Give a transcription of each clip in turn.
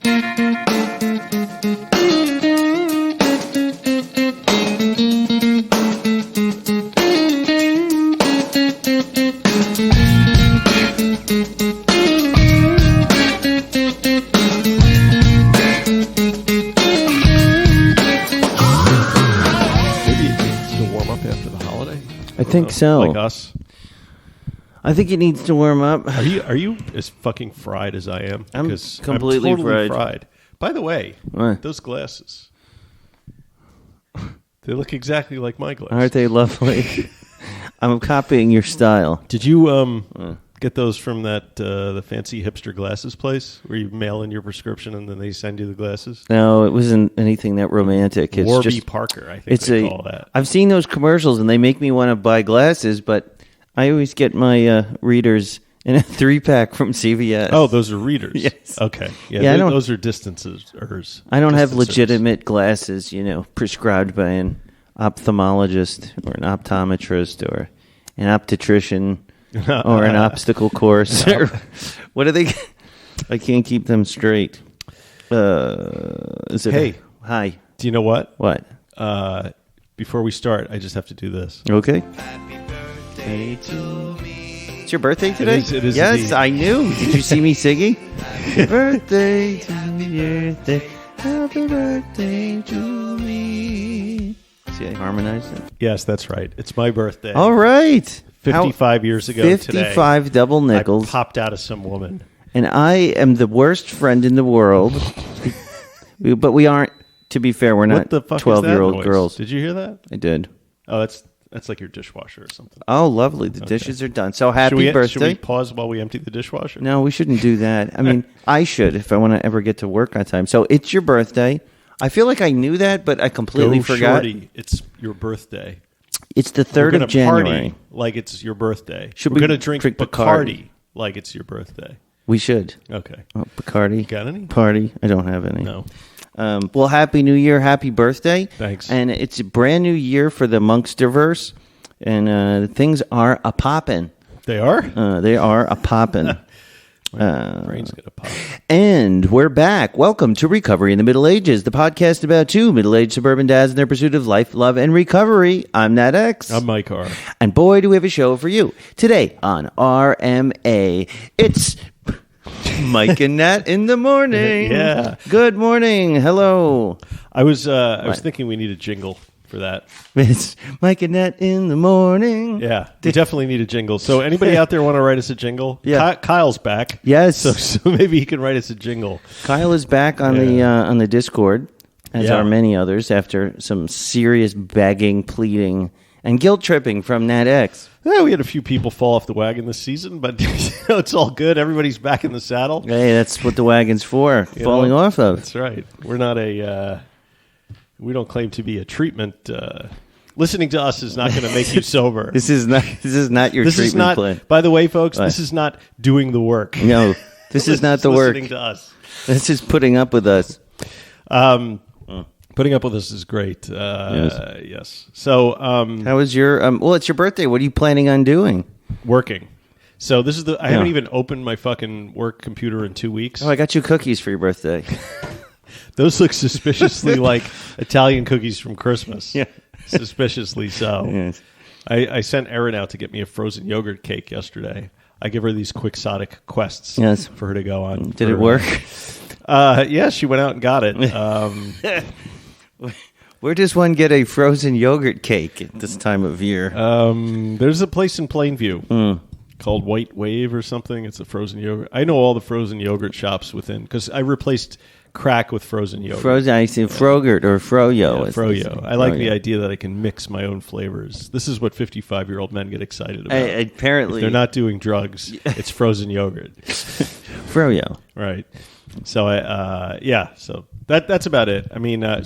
I think so. Like us. I think it needs to warm up. Are you as fucking fried as I am? I'm Because completely I'm totally fried. By the way, What? those glasses, they look exactly like my glasses. Aren't they lovely? I'm copying your style. Did you get those from that the fancy hipster glasses place where you mail in your prescription and then they send you the glasses? No, it wasn't anything that romantic. It's Warby just Parker, I think they call that. I've seen those commercials and they make me want to buy glasses, but I always get my readers in a 3-pack from CVS. Oh, those are readers. Yes. Okay. Yeah, those are distancers. I don't have legitimate glasses, prescribed by an ophthalmologist or an optometrist or an optician or an obstacle course. What are they? I can't keep them straight. Hey. Hi. Do you know what? What? Before we start, I just have to do this. Okay. Happy birthday to me. It's your birthday today? It is yes, indeed. I knew. Did you see me singing? Happy birthday to you. Happy birthday to me. See, I harmonized it. Yes, that's right. It's my birthday. All right. 55 years ago 55 today, double nickels. I popped out of some woman. And I am the worst friend in the world. But we aren't, to be fair, we're not What the fuck 12-year-old is that noise? girls. Did you hear that? I did. Oh, that's like your dishwasher or something. Oh, lovely. The dishes are done. So happy Should we birthday. pause while we empty the dishwasher? No, we shouldn't do that. I mean, I should if I want to ever get to work on time. So it's your birthday. I feel like I knew that, but I completely forgot. Shorty, it's your birthday. It's the We're 3rd gonna of January. party like it's your birthday. Should We're we going to drink drink Bacardi like it's your birthday. We should. Okay. Oh, Bacardi. Got any? Party. I don't have any. No. Well, happy New Year. Happy birthday. Thanks. And it's a brand new year for the Monksterverse. And things are a-poppin'. They are? They are a-poppin'. Brain's going to pop. And we're back. Welcome to Recovery in the Middle Ages, the podcast about two middle-aged suburban dads in their pursuit of life, love, and recovery. I'm Natx. I'm Mike R. And boy, do we have a show for you. Today on RMA, it's Mike and Nat in the morning. Yeah. Good morning. Hello. I was thinking we need a jingle for that. It's Mike and Nat in the morning. Yeah, we definitely need a jingle. So anybody out there want to write us a jingle? Yeah. Kyle's back. Yes. So maybe he can write us a jingle. Kyle is back on the Discord, as Yeah. are many others, after some serious begging, pleading, and guilt tripping from Natx. Yeah, we had a few people fall off the wagon this season, but it's all good. Everybody's back in the saddle. Hey, that's what the wagon's for, You falling know? off of. That's right. We're not we don't claim to be a treatment. Listening to us is not going to make you sober. This is not your This treatment is not, plan. by the way, folks, What? this is not doing the work. No, this is not the work. Listening to us. This is putting up with us. Putting up with us is great. Yes. So, How was your? Well, it's your birthday. What are you planning on doing? working. So this is I haven't even opened my fucking work computer in 2 weeks. Oh, I got you cookies for your birthday. Those look suspiciously like Italian cookies from Christmas. Yeah. Suspiciously so. Yes. I sent Erin out to get me a frozen yogurt cake yesterday. I give her these quixotic quests Yes. for her to go on. Did it work? Yeah, she went out and got it. Where does one get a frozen yogurt cake at this time of year? There's a place in Plainview called White Wave or something. It's a frozen yogurt. I know all the frozen yogurt shops within because I replaced crack with frozen yogurt. Frozen, I see Frogurt or Froyo. Yeah, as they say. Froyo. I like Froyo. the idea that I can mix my own flavors. This is what 55-year-old men get excited about. Apparently, If they're not doing drugs, it's frozen yogurt. Froyo. Right. So so that's about it. I mean, I'm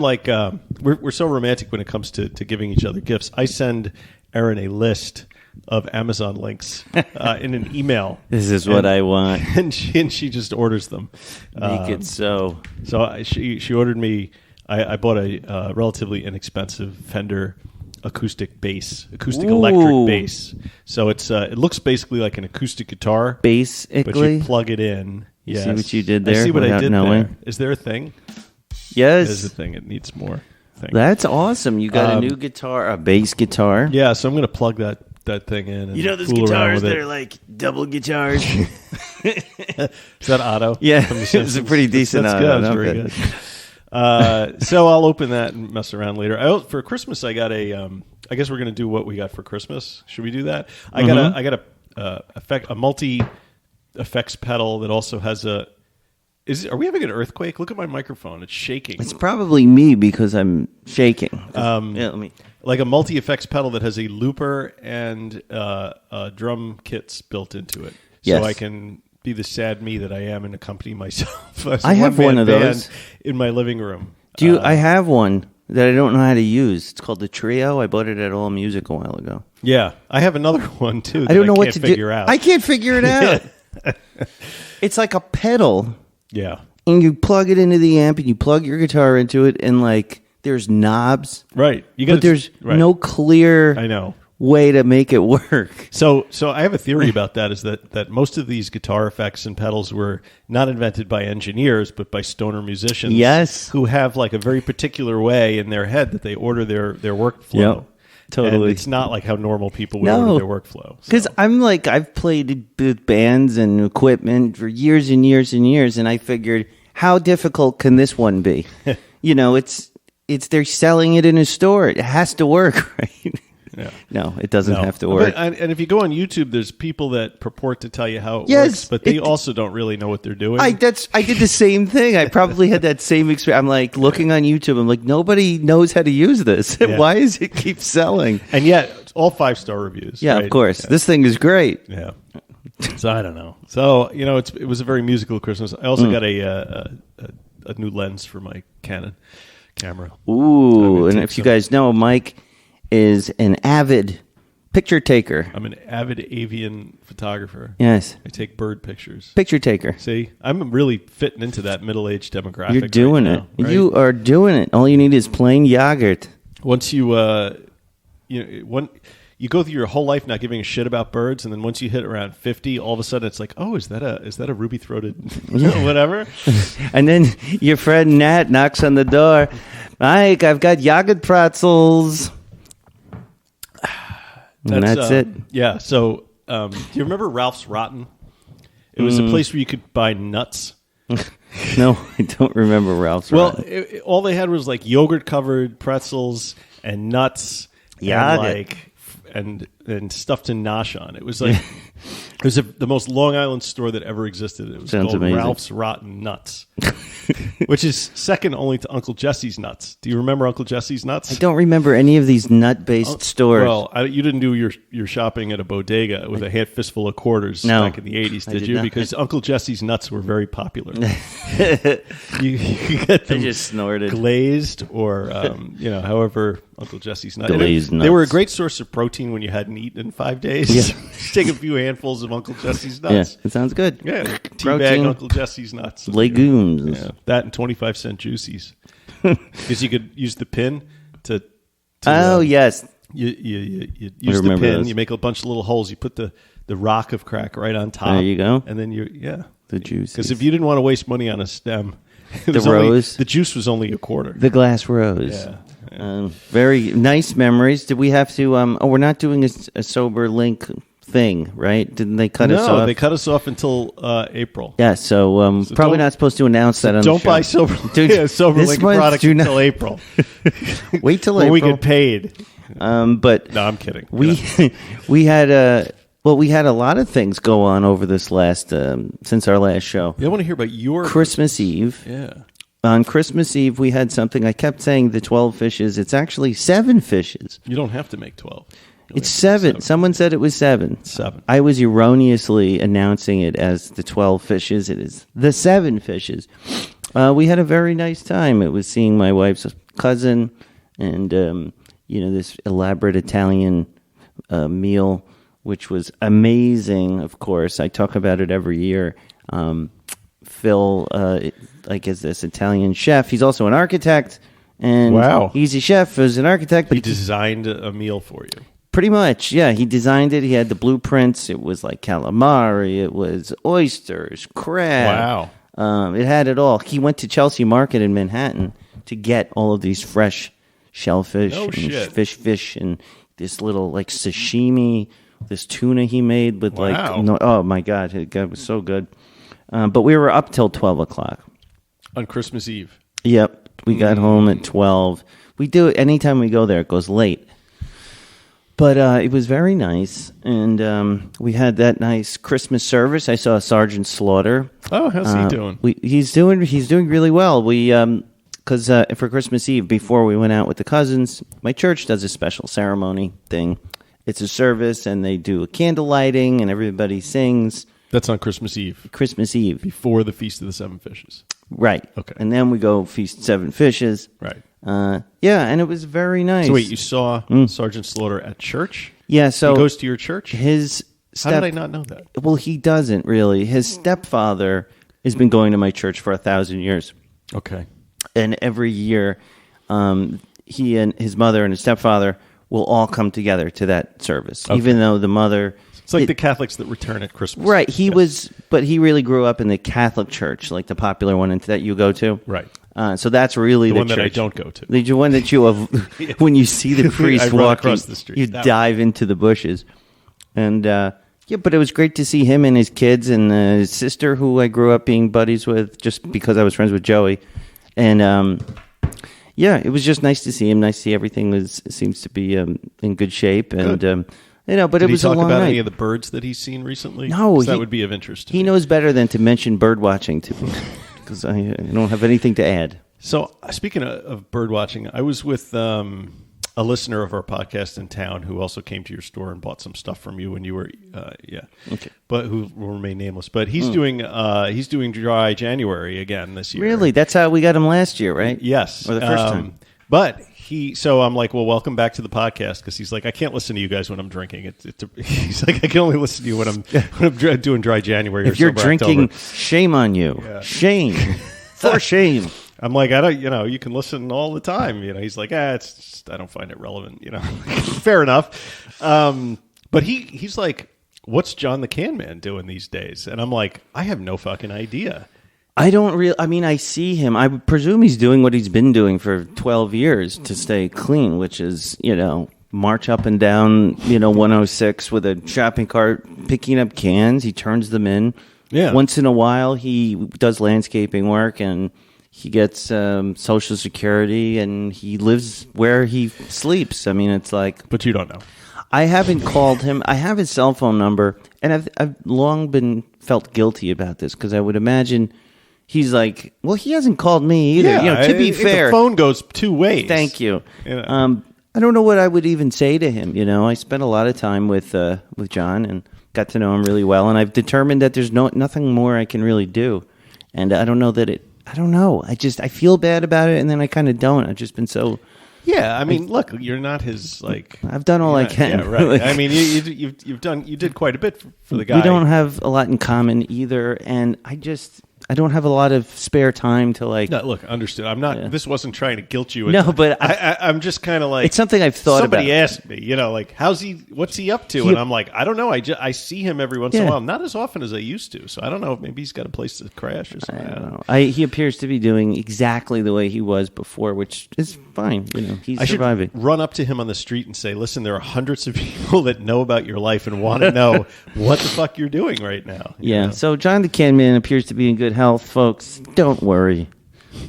like we're so romantic when it comes to giving each other gifts. I send Erin a list of Amazon links in an email. This is what I want. And she just orders them. Make it so. So she ordered me. I bought a relatively inexpensive Fender acoustic electric bass. So it looks basically like an acoustic guitar. Basically, But you plug it in. Yes. See what you did there? I see what I without did knowing? there. Is there a thing? Yes. There's a thing. It needs more thing. That's awesome. You got a new guitar, a bass guitar. Yeah, so I'm going to plug that thing in. And You know those fool around guitars with that it. are like double guitars? Is that Otto? Yeah, from The it's a Simpsons? pretty decent That's Otto. good. That's Okay. very good. So I'll open that and mess around later. For Christmas, I got a. I guess we're going to do what we got for Christmas. Should we do that? I got a multi effects pedal that also has a. Are we having an earthquake? Look at my microphone; it's shaking. It's probably me because I'm shaking. Yeah, let me. Like a multi effects pedal that has a looper and drum kits built into it, Yes. so I can be the sad me that I am and accompany myself. As I have one-man one of those. band in my living room. I have one that I don't know how to use. It's called the Trio. I bought it at All Music a while ago. Yeah, I have another one too. That I don't know what can't to figure do. out. I can't figure it out. It's like a pedal, Yeah, and you plug it into the amp, and you plug your guitar into it, and like there's knobs, right. but there's no clear I know. way to make it work. So I have a theory about that. Is that most of these guitar effects and pedals were not invented by engineers, but by stoner musicians. Yes. who have like a very particular way in their head that they order their workflow. Yep. Totally. And it's not like how normal people would No. order their workflow. Because I'm like, I've played with bands and equipment for years and years and years, and I figured, how difficult can this one be? It's they're selling it in a store. It has to work, right? Yeah. No, it doesn't have to work. And if you go on YouTube, there's people that purport to tell you how it Yes, works, but they also don't really know what they're doing. I did the same thing. I probably had that same experience. I'm like looking on YouTube. I'm like, nobody knows how to use this. Yeah. Why does it keep selling? And yet, it's all 5-star reviews. Yeah, right? of course. Yeah. This thing is great. Yeah. So I don't know. So it was a very musical Christmas. I also got a new lens for my Canon camera. Ooh, and if you guys know, Mike is an avid picture taker. I'm an avid avian photographer. Yes, I take bird pictures. picture taker. See, I'm really fitting into that middle-aged demographic. You're doing right it. now, right? You are doing it. All you need is plain yogurt. Once you you go through your whole life not giving a shit about birds, and then once you hit around 50, all of a sudden it's like, oh, is that a ruby-throated whatever? And then your friend Nat knocks on the door. Mike, I've got yogurt pretzels. And that's it. Yeah. So, do you remember Ralph's Rotten? It was a place where you could buy nuts. No, I don't remember Ralph's. Well, Rotten. all they had was like yogurt-covered pretzels and nuts, Yogurt. and stuff to nosh on. It was like the most Long Island store that ever existed. It was Sounds called amazing. Ralph's Rotten Nuts, which is second only to Uncle Jesse's Nuts. Do you remember Uncle Jesse's Nuts? I don't remember any of these nut-based stores. Well, you didn't do your shopping at a bodega with a hand fistful of quarters No, back in the 80s, I did did you? not. Because Uncle Jesse's nuts were very popular. you get them I just snorted. glazed or, however Uncle Jesse's nuts. Glazed They were a nuts. great source of protein when you hadn't eaten in 5 days. Yeah. Just take a few handfuls of Uncle Jesse's Yeah, nuts. it sounds good. Yeah, teabag Protein. Uncle Jesse's nuts. Legumes. Yeah, that and 25-cent juicies. Because you could use the pin to Oh, yes. You use the remember pin. those. You make a bunch of little holes. You put the rock of crack right on top. There you go. And then The juice. Because if you didn't want to waste money on a stem, it was rose. the juice was only a quarter. The glass rose. Yeah. Very nice memories. Did we have to? We're not doing a sober link thing, right? Didn't they cut us off? No, they cut us off until April. Yeah, so, probably don't- not supposed to announce that on the Don't show. buy sober This link month, products do not- until April. Wait till when April. we get paid. But No, I'm kidding. we had a lot of things go on over this last since our last show. I want to hear about your Christmas Eve. Yeah. On Christmas Eve, we had something. I kept saying the 12 fishes. It's actually 7 fishes. You don't have to make 12. It's 7. Someone said it was 7. 7. I was erroneously announcing it as the 12 fishes. It is the 7 fishes. We had a very nice time. It was seeing my wife's cousin and, this elaborate Italian meal, which was amazing, of course. I talk about it every year. Phil, is this Italian chef. He's also an architect. And Wow. he's a chef, he's an architect. But He designed a meal for you. Pretty much, yeah. He designed it. He had the blueprints. It was like calamari. It was oysters, crab. Wow. It had it all. He went to Chelsea Market in Manhattan to get all of these fresh shellfish No and shit. fish and this little like sashimi, this tuna he made with Wow. like, no, oh my God, it was so good. But we were up till 12 o'clock. On Christmas Eve. Yep. We got home at 12. We do it anytime we go there, it goes late. But it was very nice, and we had that nice Christmas service. I saw Sergeant Slaughter. Oh, how's he doing? He's doing really well. Because for Christmas Eve, before we went out with the cousins, my church does a special ceremony thing. It's a service, and they do a candle lighting, and everybody sings. That's on Christmas Eve. Christmas Eve. Before the Feast of the Seven Fishes. Right. Okay. And then we go feast 7 fishes. Right. Yeah, and it was very nice. So wait, you saw Sergeant Slaughter at church? Yeah, so he goes to your church? his How did I not know that? Well, he doesn't really. His stepfather has been going to my church for 1,000 years. Okay. And every year, he and his mother and his stepfather will all come together to that service. Okay. Even though the mother... It's like the Catholics that return at Christmas. Right. But he really grew up in the Catholic church, like the popular one that you go to. Right. So that's really The one church. that I don't go to. The one that you when you see the priest I run walking, across the street. you That dive into the bushes. And yeah, but it was great to see him and his kids and his sister, who I grew up being buddies with, just because I was friends with Joey. And yeah, it was just nice to see him. Nice to see everything seems to be in good shape. And but Did it was he talk a long about night. any of the birds that he's seen recently? No, 'Cause that would be of interest to He me. knows better than to mention bird watching to me, because I don't have anything to add. So, speaking of bird watching, I was with a listener of our podcast in town who also came to your store and bought some stuff from you when you were, Okay. but who will remain nameless. But he's doing dry January again this year. Really? That's how we got him last year, right? Yes, Or the first time. But so I'm like, well, welcome back to the podcast, because he's like, I can't listen to you guys when I'm drinking. He's like, I can only listen to you when I'm doing dry January. If or you're sober drinking, October. shame on you. Yeah. Shame. For shame. I'm like, I don't, you can listen all the time. He's like, it's just, I don't find it relevant. Fair enough. But he's like, what's John the Can Man doing these days? And I'm like, I have no fucking idea. I don't really. I mean, I see him. I would presume he's doing what he's been doing for 12 years to stay clean, which is, march up and down, 106 with a shopping cart, picking up cans. He turns them in. Yeah. Once in a while, he does landscaping work, and he gets Social Security, and he lives where he sleeps. I mean, it's like. But you don't know. I haven't called him. I have his cell phone number, and I've long felt guilty about this, because I would imagine. He's like, well, he hasn't called me either. Yeah, to be fair, the phone goes two ways. Thank you. I don't know what I would even say to him. I spent a lot of time with John and got to know him really well, and I've determined that there's nothing more I can really do. And I don't know that it. I don't know. I feel bad about it, and then I kind of don't. I've just been so. Yeah, I mean, look, you're not his like. I've done all I can. Yeah, right. Like, I mean, you did quite a bit for the guy. We don't have a lot in common either, and I don't have a lot of spare time to like. No, look, understood. I'm not. Yeah. This wasn't trying to guilt you. No, but I'm just kind of like. It's something I've thought somebody about. asked me, like, what's he up to? And I'm like, I don't know. I see him every once in a while, not as often as I used to. So I don't know. Maybe he's got a place to crash or something. I don't know. He appears to be doing exactly the way he was before, which is fine. He's I surviving. should run up to him on the street and say, listen, there are hundreds of people that know about your life and want to know what the fuck you're doing right now. You know? So John the Can Man appears to be in good health, folks. Don't worry.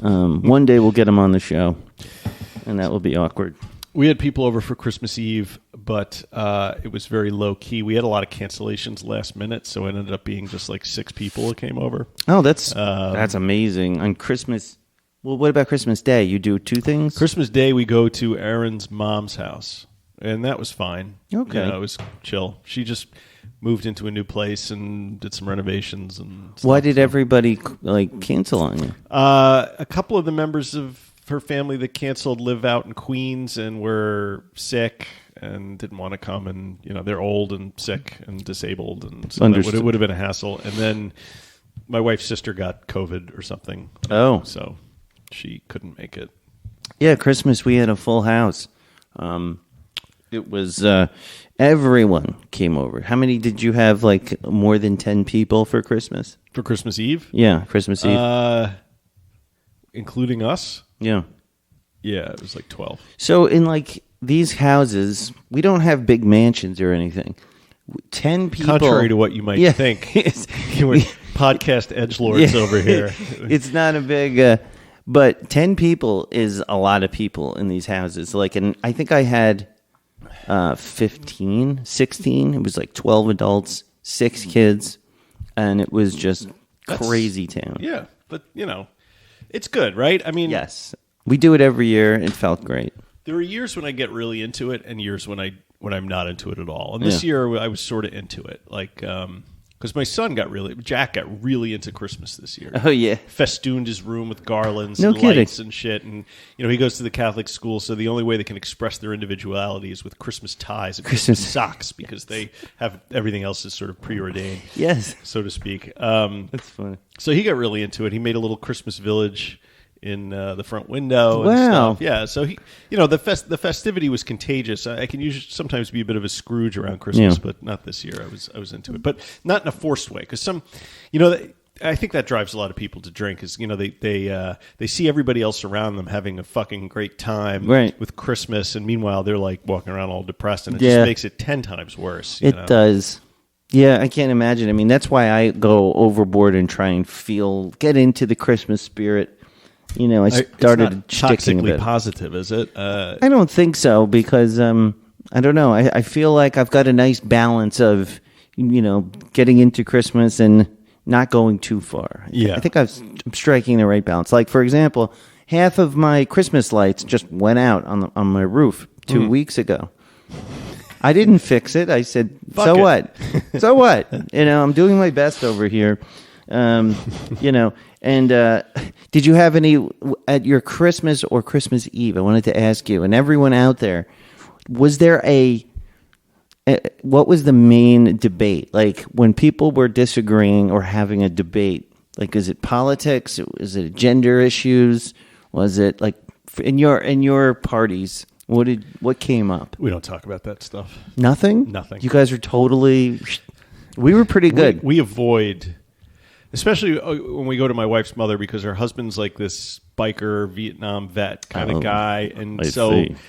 One day we'll get him on the show, and that will be awkward. We had people over for Christmas Eve, but it was very low key. We had a lot of cancellations last minute, so it ended up being just like 6 people that came over. Oh, that's amazing. On Christmas, well, what about Christmas Day? You do 2 things? Christmas Day, we go to Erin's mom's house, and that was fine. Okay. It was chill. She just moved into a new place and did some renovations and stuff. Why did everybody cancel on you? A couple of the members of her family that canceled live out in Queens and were sick and didn't want to come, and they're old and sick and disabled, and so it would have been a hassle. And then my wife's sister got COVID or something. Oh. So she couldn't make it. Yeah, Christmas we had a full house. It was everyone came over. How many did you have? Like more than 10 people for Christmas? For Christmas Eve? Yeah, Christmas Eve. Including us? Yeah. Yeah, it was like 12. So in like these houses, we don't have big mansions or anything. 10 people. Contrary to what you might think. You were podcast edgelords over here. It's not a big... but 10 people is a lot of people in these houses. Like, and I think I had 15, 16. It was like 12 adults, 6 kids, and it was just crazy town. Yeah, but, it's good, right? I mean... Yes. We do it every year. It felt great. There are years when I get really into it and years when I'm not into it at all. And this year I was sort of into it. Like, because my son Jack got really into Christmas this year. Oh, yeah. Festooned his room with garlands No and kidding. lights and shit. And, he goes to the Catholic school, so the only way they can express their individuality is with Christmas ties and Christmas socks because they have everything else is sort of preordained. Yes. So to speak. That's funny. So he got really into it. He made a little Christmas village in the front window and Wow. stuff. Yeah, so he, the festivity was contagious. I can usually sometimes be a bit of a Scrooge around Christmas, but not this year. I was into it, but not in a forced way because some, I think that drives a lot of people to drink is they see everybody else around them having a fucking great time with Christmas, and meanwhile they're like walking around all depressed, and it just makes it 10 times worse. It does. Yeah, I can't imagine. I mean, that's why I go overboard and try and get into the Christmas spirit. I started it's not sticking a toxically bit. positive, is it? I don't think so because I don't know. I feel like I've got a nice balance of getting into Christmas and not going too far. Yeah. I think I'm striking the right balance. Like for example, half of my Christmas lights just went out on my roof 2 weeks ago. I didn't fix it. I said, Fuck it. What? So what? I'm doing my best over here. And did you have any at your Christmas or Christmas Eve? I wanted to ask you, and everyone out there, was there what was the main debate? Like when people were disagreeing or having a debate, like is it politics? Is it gender issues? Was it like in your parties? What came up? We don't talk about that stuff. Nothing? Nothing. You guys are totally... We were pretty good. We avoid... Especially when we go to my wife's mother because her husband's like this biker Vietnam vet kind of guy, and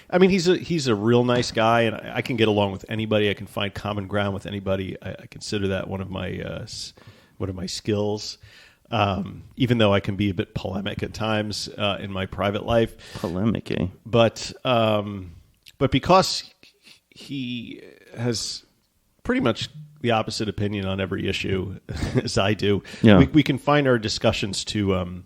I mean he's a real nice guy, and I can get along with anybody. I can find common ground with anybody. I consider that one of my skills. Even though I can be a bit polemic at times in my private life. Polemic, eh? But because he has pretty much the opposite opinion on every issue as I do, we confine our discussions to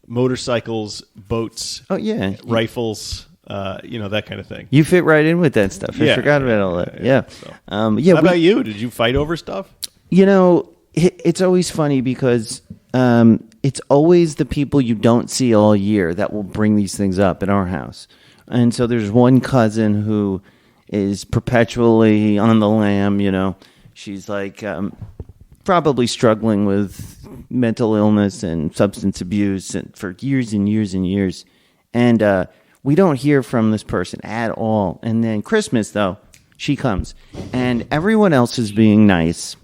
motorcycles, boats, rifles, that kind of thing. You fit right in with that stuff. I forgot about all that. Yeah. So. How about you? Did you fight over stuff? It's always funny because it's always the people you don't see all year that will bring these things up in our house. And so there's one cousin who is perpetually on the lam, She's like probably struggling with mental illness and substance abuse for years and years and years. And we don't hear from this person at all. And then Christmas, though, she comes. And everyone else is being nice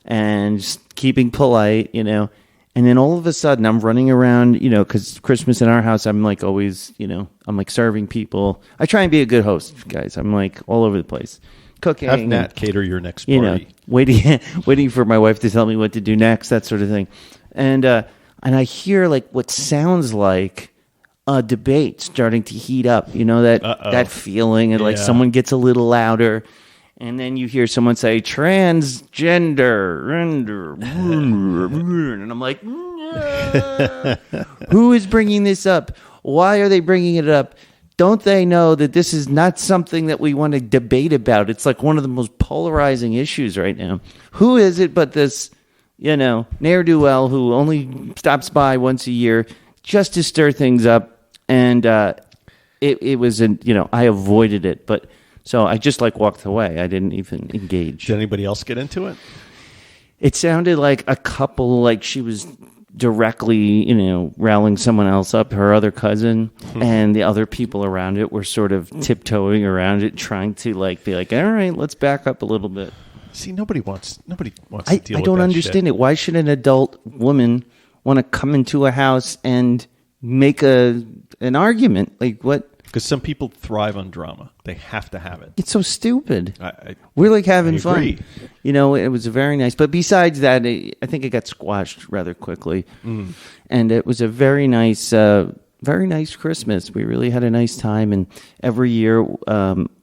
and just keeping polite, And then all of a sudden, I'm running around, because Christmas in our house, I'm like always, I'm like serving people. I try and be a good host, guys. I'm like all over the place, cooking. Have Nat cater your next party. Waiting for my wife to tell me what to do next, that sort of thing. And I hear like what sounds like a debate starting to heat up. That feeling, and like someone gets a little louder. And then you hear someone say transgender, and I'm like, who is bringing this up? Why are they bringing it up? Don't they know that this is not something that we want to debate about? It's like one of the most polarizing issues right now. Who is it but this, ne'er-do-well who only stops by once a year just to stir things up? And it was, I avoided it, but... So I just walked away. I didn't even engage. Did anybody else get into it? It sounded like a couple, she was directly, rallying someone else up, her other cousin, and the other people around it were sort of tiptoeing around it, trying to be like, all right, let's back up a little bit. See, nobody wants to deal with I that don't understand shit. it. Why should an adult woman want to come into a house and make an argument? Like, what? Because some people thrive on drama. They have to have it. It's so stupid. I We're like having agree. fun. It was very nice. But besides that, I think it got squashed rather quickly. And it was a very nice Christmas. We really had a nice time. And every year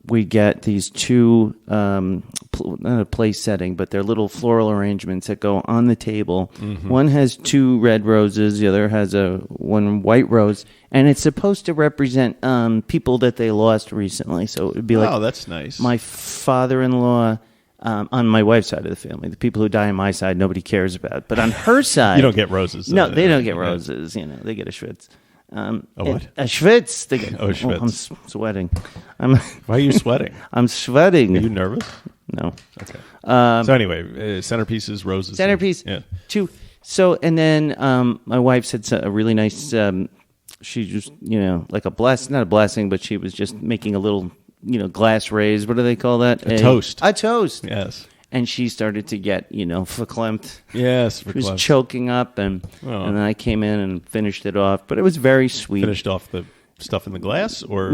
we get these two, not a place setting, but they're little floral arrangements that go on the table. One has 2 red roses. The other has one white rose. And it's supposed to represent people that they lost recently. So it would be like, oh, that's nice. My father-in-law on my wife's side of the family. The people who die on my side, nobody cares about. But on her side... You don't get roses. No, they don't get roses. They get a schwitz. A what? A schwitz. They get, a schwitz. I'm sweating. Why are you sweating? I'm sweating. Are you nervous? No. Okay. So anyway, centerpieces, roses. Centerpiece. Yeah. 2. So, and then my wife said a really nice... she just, like not a blessing, but she was just making a little, glass raise. What do they call that? A toast. A toast. Yes. And she started to get, verklempt. Yes, She was choking up, and then I came in and finished it off. But it was very sweet. Finished off the stuff in the glass, or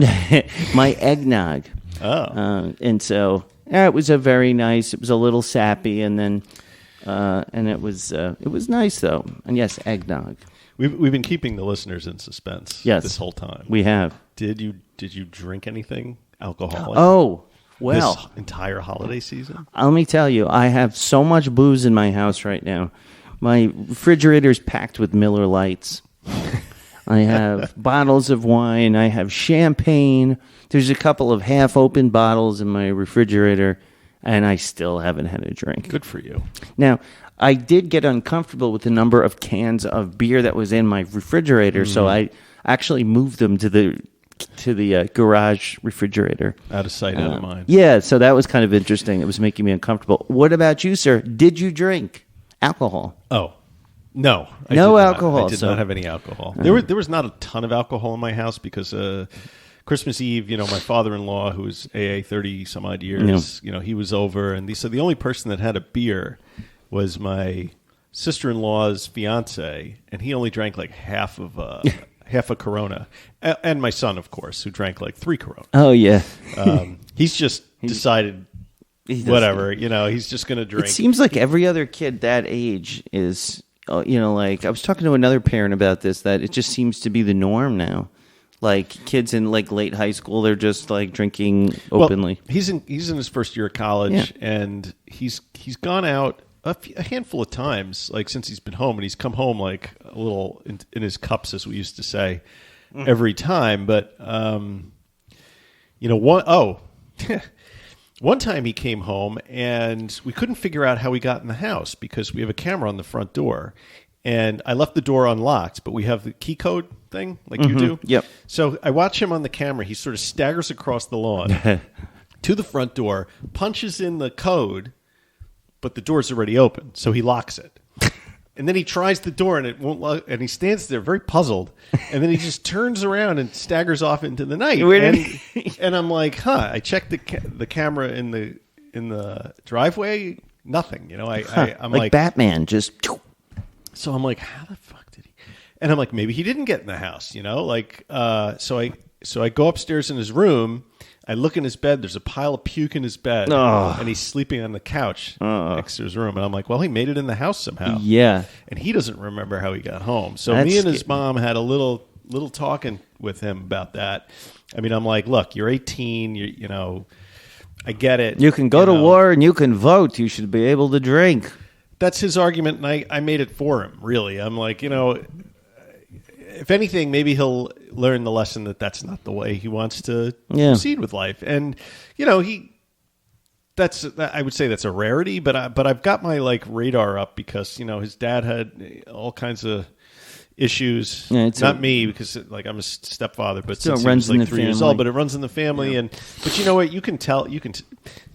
my eggnog. Oh. And so it was it was a little sappy, and then and it was nice though. And yes, eggnog. We've been keeping the listeners in suspense. Yes, this whole time. We have. Did you drink anything alcoholic? Oh. Well, this entire holiday season? Let me tell you, I have so much booze in my house right now. My refrigerator is packed with Miller Lights. I have bottles of wine. I have champagne. There's a couple of half-open bottles in my refrigerator, and I still haven't had a drink. Good for you. Now, I did get uncomfortable with the number of cans of beer that was in my refrigerator, so I actually moved them to the garage refrigerator. Out of sight, out of mind. Yeah, so that was kind of interesting. It was making me uncomfortable. What about you, sir? Did you drink alcohol? Oh, no. No alcohol. I did not have any alcohol. There was not a ton of alcohol in my house because Christmas Eve, my father-in-law, who was AA 30-some-odd years, he was over. And so the only person that had a beer was my sister-in-law's fiance, and he only drank like half a Corona. And my son, of course, who drank like 3 Corona. Oh, yeah. He's just decided, whatever, he's just going to drink. It seems like every other kid that age is, like, I was talking to another parent about this, that it just seems to be the norm now. Like, kids in, like, late high school, they're just, like, drinking openly. Well, he's in his first year of college, and he's gone out a handful of times, like, since he's been home, and he's come home, like, a little in his cups, as we used to say, every time. But, one time he came home, and we couldn't figure out how he got in the house because we have a camera on the front door. And I left the door unlocked, but we have the key code thing, like you do. Yep. So I watch him on the camera. He sort of staggers across the lawn to the front door, punches in the code, but the door's already open, so he locks it. And then he tries the door, and it won't lock, and he stands there very puzzled. And then he just turns around and staggers off into the night. And I'm like, I checked the camera in the driveway. Nothing. I'm like Batman, just... So I'm like, how the fuck did he? And I'm like, maybe he didn't get in the house, So I go upstairs in his room. I look in his bed. There's a pile of puke in his bed, and he's sleeping on the couch next to his room. And I'm like, well, he made it in the house somehow. Yeah. And he doesn't remember how he got home. So That's me and his mom had a little talking with him about that. I mean, I'm like, look, you're 18. I get it. You can go to war and you can vote. You should be able to drink. That's his argument, and I made it for him, really. I'm like, if anything, maybe he'll learn the lesson that that's not the way he wants to proceed with life. And, I would say that's a rarity, but I've got my, like, radar up because, his dad had all kinds of issues. Yeah, not me, because, like, I'm a stepfather, but since he was, like, 3 years old, but it runs in the family. Yeah. But you know what? You can tell,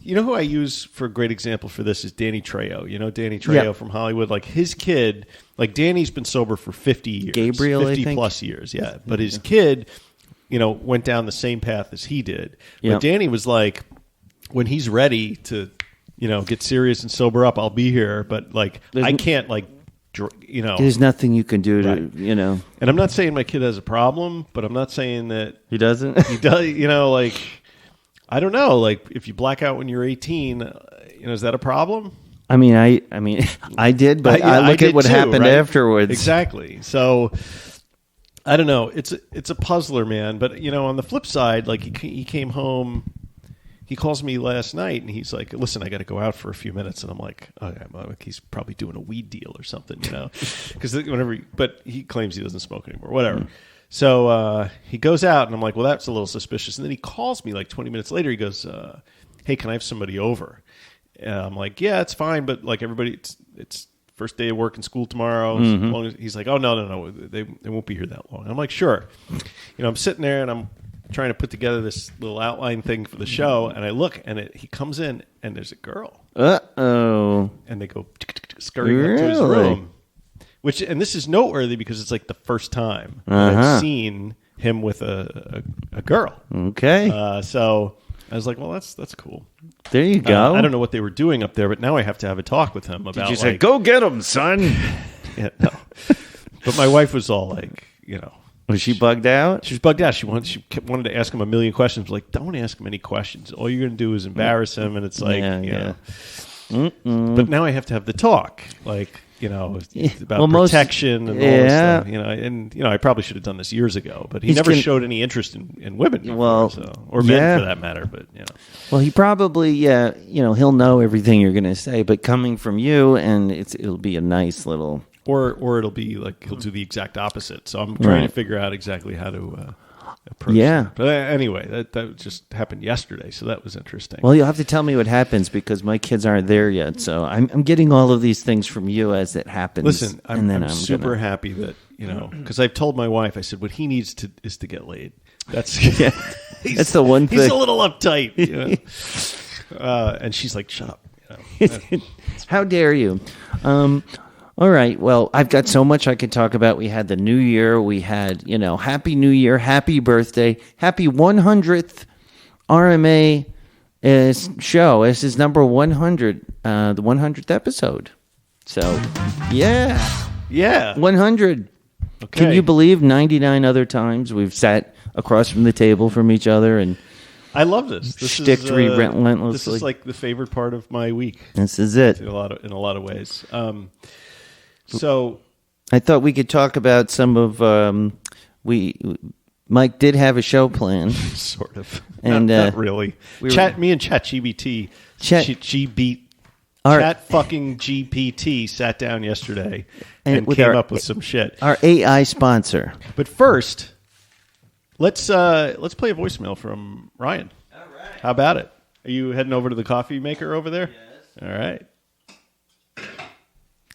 You know who I use for a great example for this is Danny Trejo. You know Danny Trejo from Hollywood? Like his kid, like Danny's been sober for 50 years. Gabriel, 50 I think. plus years, yeah. But his kid, went down the same path as he did. But Danny was like, when he's ready to, get serious and sober up, I'll be here. But like, I can't There's nothing you can do to, And I'm not saying my kid has a problem, but I'm not saying that He doesn't? he does, like, I don't know, like if you black out when you're 18, is that a problem? I mean, I did, but I look at what happened afterwards. Exactly. So I don't know. It's a puzzler, man. But on the flip side, like he came home. He calls me last night and he's like, "Listen, I got to go out for a few minutes." And I'm like, "Okay, well, he's probably doing a weed deal or something, Because but he claims he doesn't smoke anymore. Whatever. So he goes out and I'm like, "Well, that's a little suspicious." And then he calls me like 20 minutes later. He goes, "Hey, can I have somebody over?" And I'm like, "Yeah, it's fine, but like everybody, it's first day of work and school tomorrow." As long as, he's like, "Oh no, they won't be here that long." And I'm like, "Sure." I'm sitting there and I'm trying to put together this little outline thing for the show, and I look, and he comes in, and there's a girl. Uh-oh. And they go scurrying up to his room. And this is noteworthy because it's like the first time I've seen him with a girl. Okay. So I was like, well, that's cool. There you go. I don't know what they were doing up there, but now I have to have a talk with him about. Did you say, go get him, son? Yeah, no. But my wife was all like, Was she bugged out? She was bugged out. She wanted to ask him a million questions. Like, don't ask him any questions. All you're going to do is embarrass him. And it's like, But now I have to have the talk, like, about protection and all this stuff. And I probably should have done this years ago. But he never showed any interest in women before, or men for that matter. But well, he probably he'll know everything you're going to say. But coming from you, and it'll be a nice little. Or it'll be like he'll do the exact opposite. So I'm trying to figure out exactly how to approach it. But anyway, that just happened yesterday, so that was interesting. Well, you'll have to tell me what happens because my kids aren't there yet. So I'm getting all of these things from you as it happens. Listen, I'm super happy that, because I've told my wife, I said, what he needs is to get laid. That's that's the one thing. He's a little uptight. And she's like, shut up. How dare you? All right. Well, I've got so much I could talk about. We had the New Year. We had, Happy New Year, Happy Birthday, Happy 100th RMA show. This is number 100, the 100th episode. So, yeah, 100. Okay. Can you believe 99 other times we've sat across from the table from each other and I love this. Shticked relentlessly. This is like the favorite part of my week. This is it in a lot of ways. So I thought we could talk about some of Mike did have a show planned, sort of, and not really. Me and ChatGPT, Chat fucking GPT sat down yesterday and came up with some shit. Our AI sponsor. But first, let's play a voicemail from Ryan. All right. How about it? Are you heading over to the coffee maker over there? Yes. All right.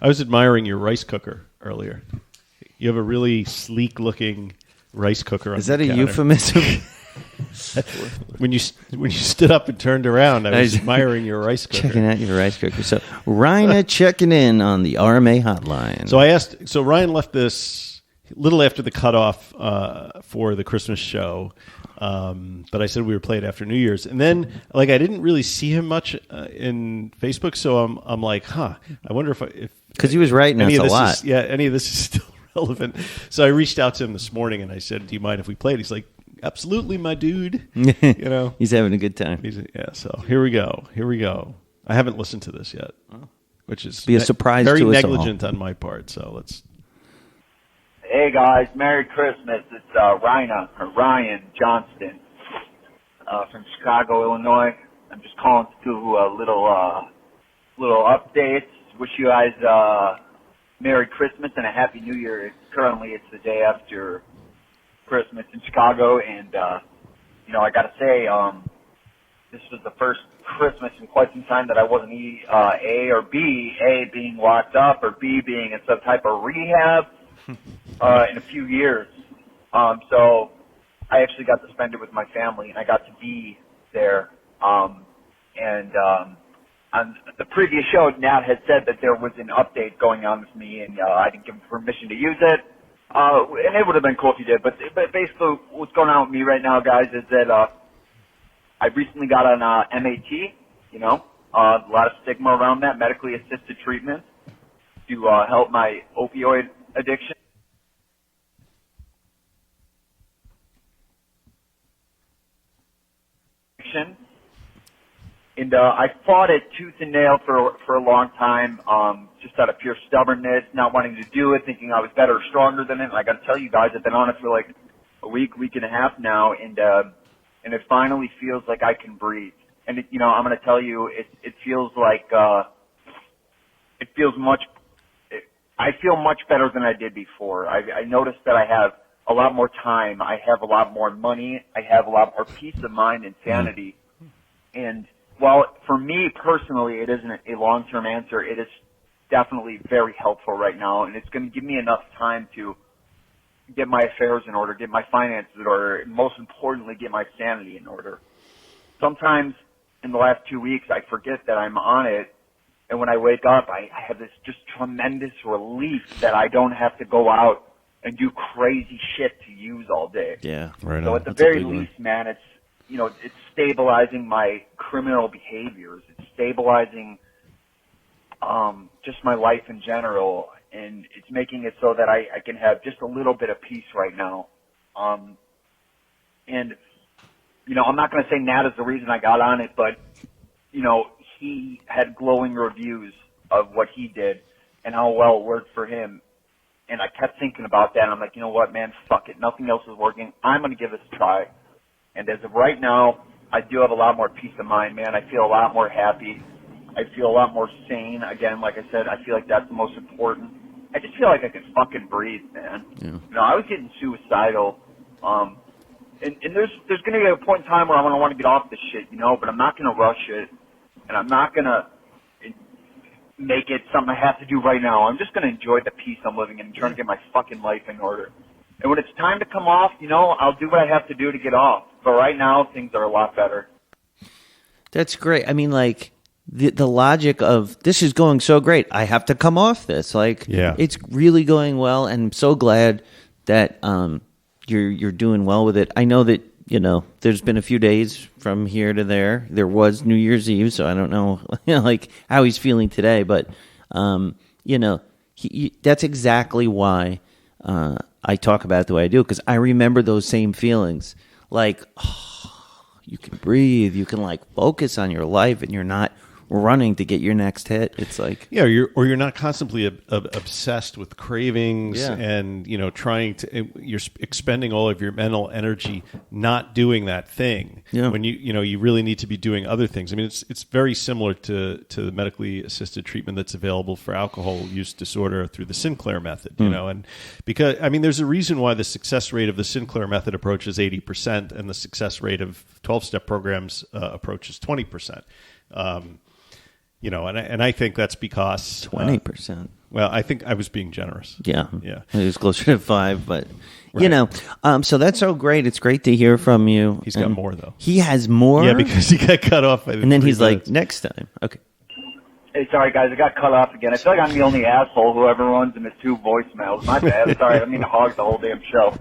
I was admiring your rice cooker earlier. You have a really sleek-looking rice cooker on Is that the a counter. euphemism? When you stood up and turned around, I was admiring your rice cooker. Checking out your rice cooker. So Ryan checking in on the RMA hotline. So Ryan left this a little after the cutoff for the Christmas show. But I said we were playing after New Year's, and then I didn't really see him much in Facebook, so I'm like, I wonder if because he was writing us a lot. Any of this is still relevant. So I reached out to him this morning and I said, "Do you mind if we played?" He's like, "Absolutely, my dude." He's having a good time. So here we go. I haven't listened to this yet, which is be a surprise very to us negligent on my part. So let's. Hey guys, Merry Christmas. It's Ryan Johnston from Chicago, Illinois. I'm just calling to do a little updates. Wish you guys Merry Christmas and a Happy New Year. Currently, it's the day after Christmas in Chicago, and I gotta say, this was the first Christmas in quite some time that I wasn't A or B. A being locked up, or B being in some type of rehab. In a few years. So I actually got to spend it with my family, and I got to be there. And on the previous show, Nat had said that there was an update going on with me, and I didn't give him permission to use it. And it would have been cool if you did. But basically, what's going on with me right now, guys, is that I recently got on MAT, you know, a lot of stigma around that, medically assisted treatment to help my opioid addiction. And I fought it tooth and nail for a long time, just out of pure stubbornness, not wanting to do it, thinking I was better or stronger than it. And I got to tell you guys, I've been on it for like a week and a half now, and it finally feels like I can breathe. And it, you know, I'm going to tell you, it feels like it feels much. I feel much better than I did before. I noticed that I have a lot more time. I have a lot more money. I have a lot more peace of mind and sanity. And while for me personally it isn't a long-term answer, it is definitely very helpful right now. And it's going to give me enough time to get my affairs in order, get my finances in order, and most importantly, get my sanity in order. Sometimes in the last 2 weeks, I forget that I'm on it. And when I wake up, I have this just tremendous relief that I don't have to go out and do crazy shit to use all day. Yeah, right. So at the very least, man, it's, you know, it's stabilizing my criminal behaviors. It's stabilizing just my life in general, and it's making it so that I can have just a little bit of peace right now. And, you know, I'm not going to say Nat is the reason I got on it, but, you know, he had glowing reviews of what he did and how well it worked for him. And I kept thinking about that, and I'm like, you know what, man, fuck it. Nothing else is working. I'm going to give this a try. And as of right now, I do have a lot more peace of mind, man. I feel a lot more happy. I feel a lot more sane. Again, like I said, I feel like that's the most important. I just feel like I can fucking breathe, man. Yeah. You know, I was getting suicidal. And there's going to be a point in time where I'm going to want to get off this shit, you know, but I'm not going to rush it. And I'm not going to make it something I have to do right now. I'm just going to enjoy the peace I'm living in and trying to get my fucking life in order. And when it's time to come off, you know, I'll do what I have to do to get off. But right now, things are a lot better. That's great. I mean, like, the logic of this is going so great, I have to come off this. Like, yeah. It's really going well, and I'm so glad that you're doing well with it. I know that, you know, there's been a few days from here to there. There was New Year's Eve, so I don't know, you know, like how he's feeling today. But, you know, that's exactly why I talk about it the way I do, because I remember those same feelings. Like, oh, you can breathe, you can like focus on your life, and you're not running to get your next hit. It's like, yeah, you're not constantly obsessed with cravings, yeah. And, you know, you're expending all of your mental energy not doing that thing, yeah. When you really need to be doing other things. I mean, it's very similar to the medically assisted treatment that's available for alcohol use disorder through the Sinclair method, you know, and because, I mean, there's a reason why the success rate of the Sinclair method approach is 80% and the success rate of 12-step programs approach is 20%. You know, and I think that's because 20%. Well, I think I was being generous. Yeah. Yeah. It was closer to 5, but you know, so that's so great. It's great to hear from you. He's got more though. He has more. Yeah, because he got cut off. And then he's like, next time. Okay. Hey, sorry guys, I got cut off again. I feel like I'm the only asshole who ever runs into 2 voicemails. My bad. Sorry, I didn't mean to hog the whole damn show.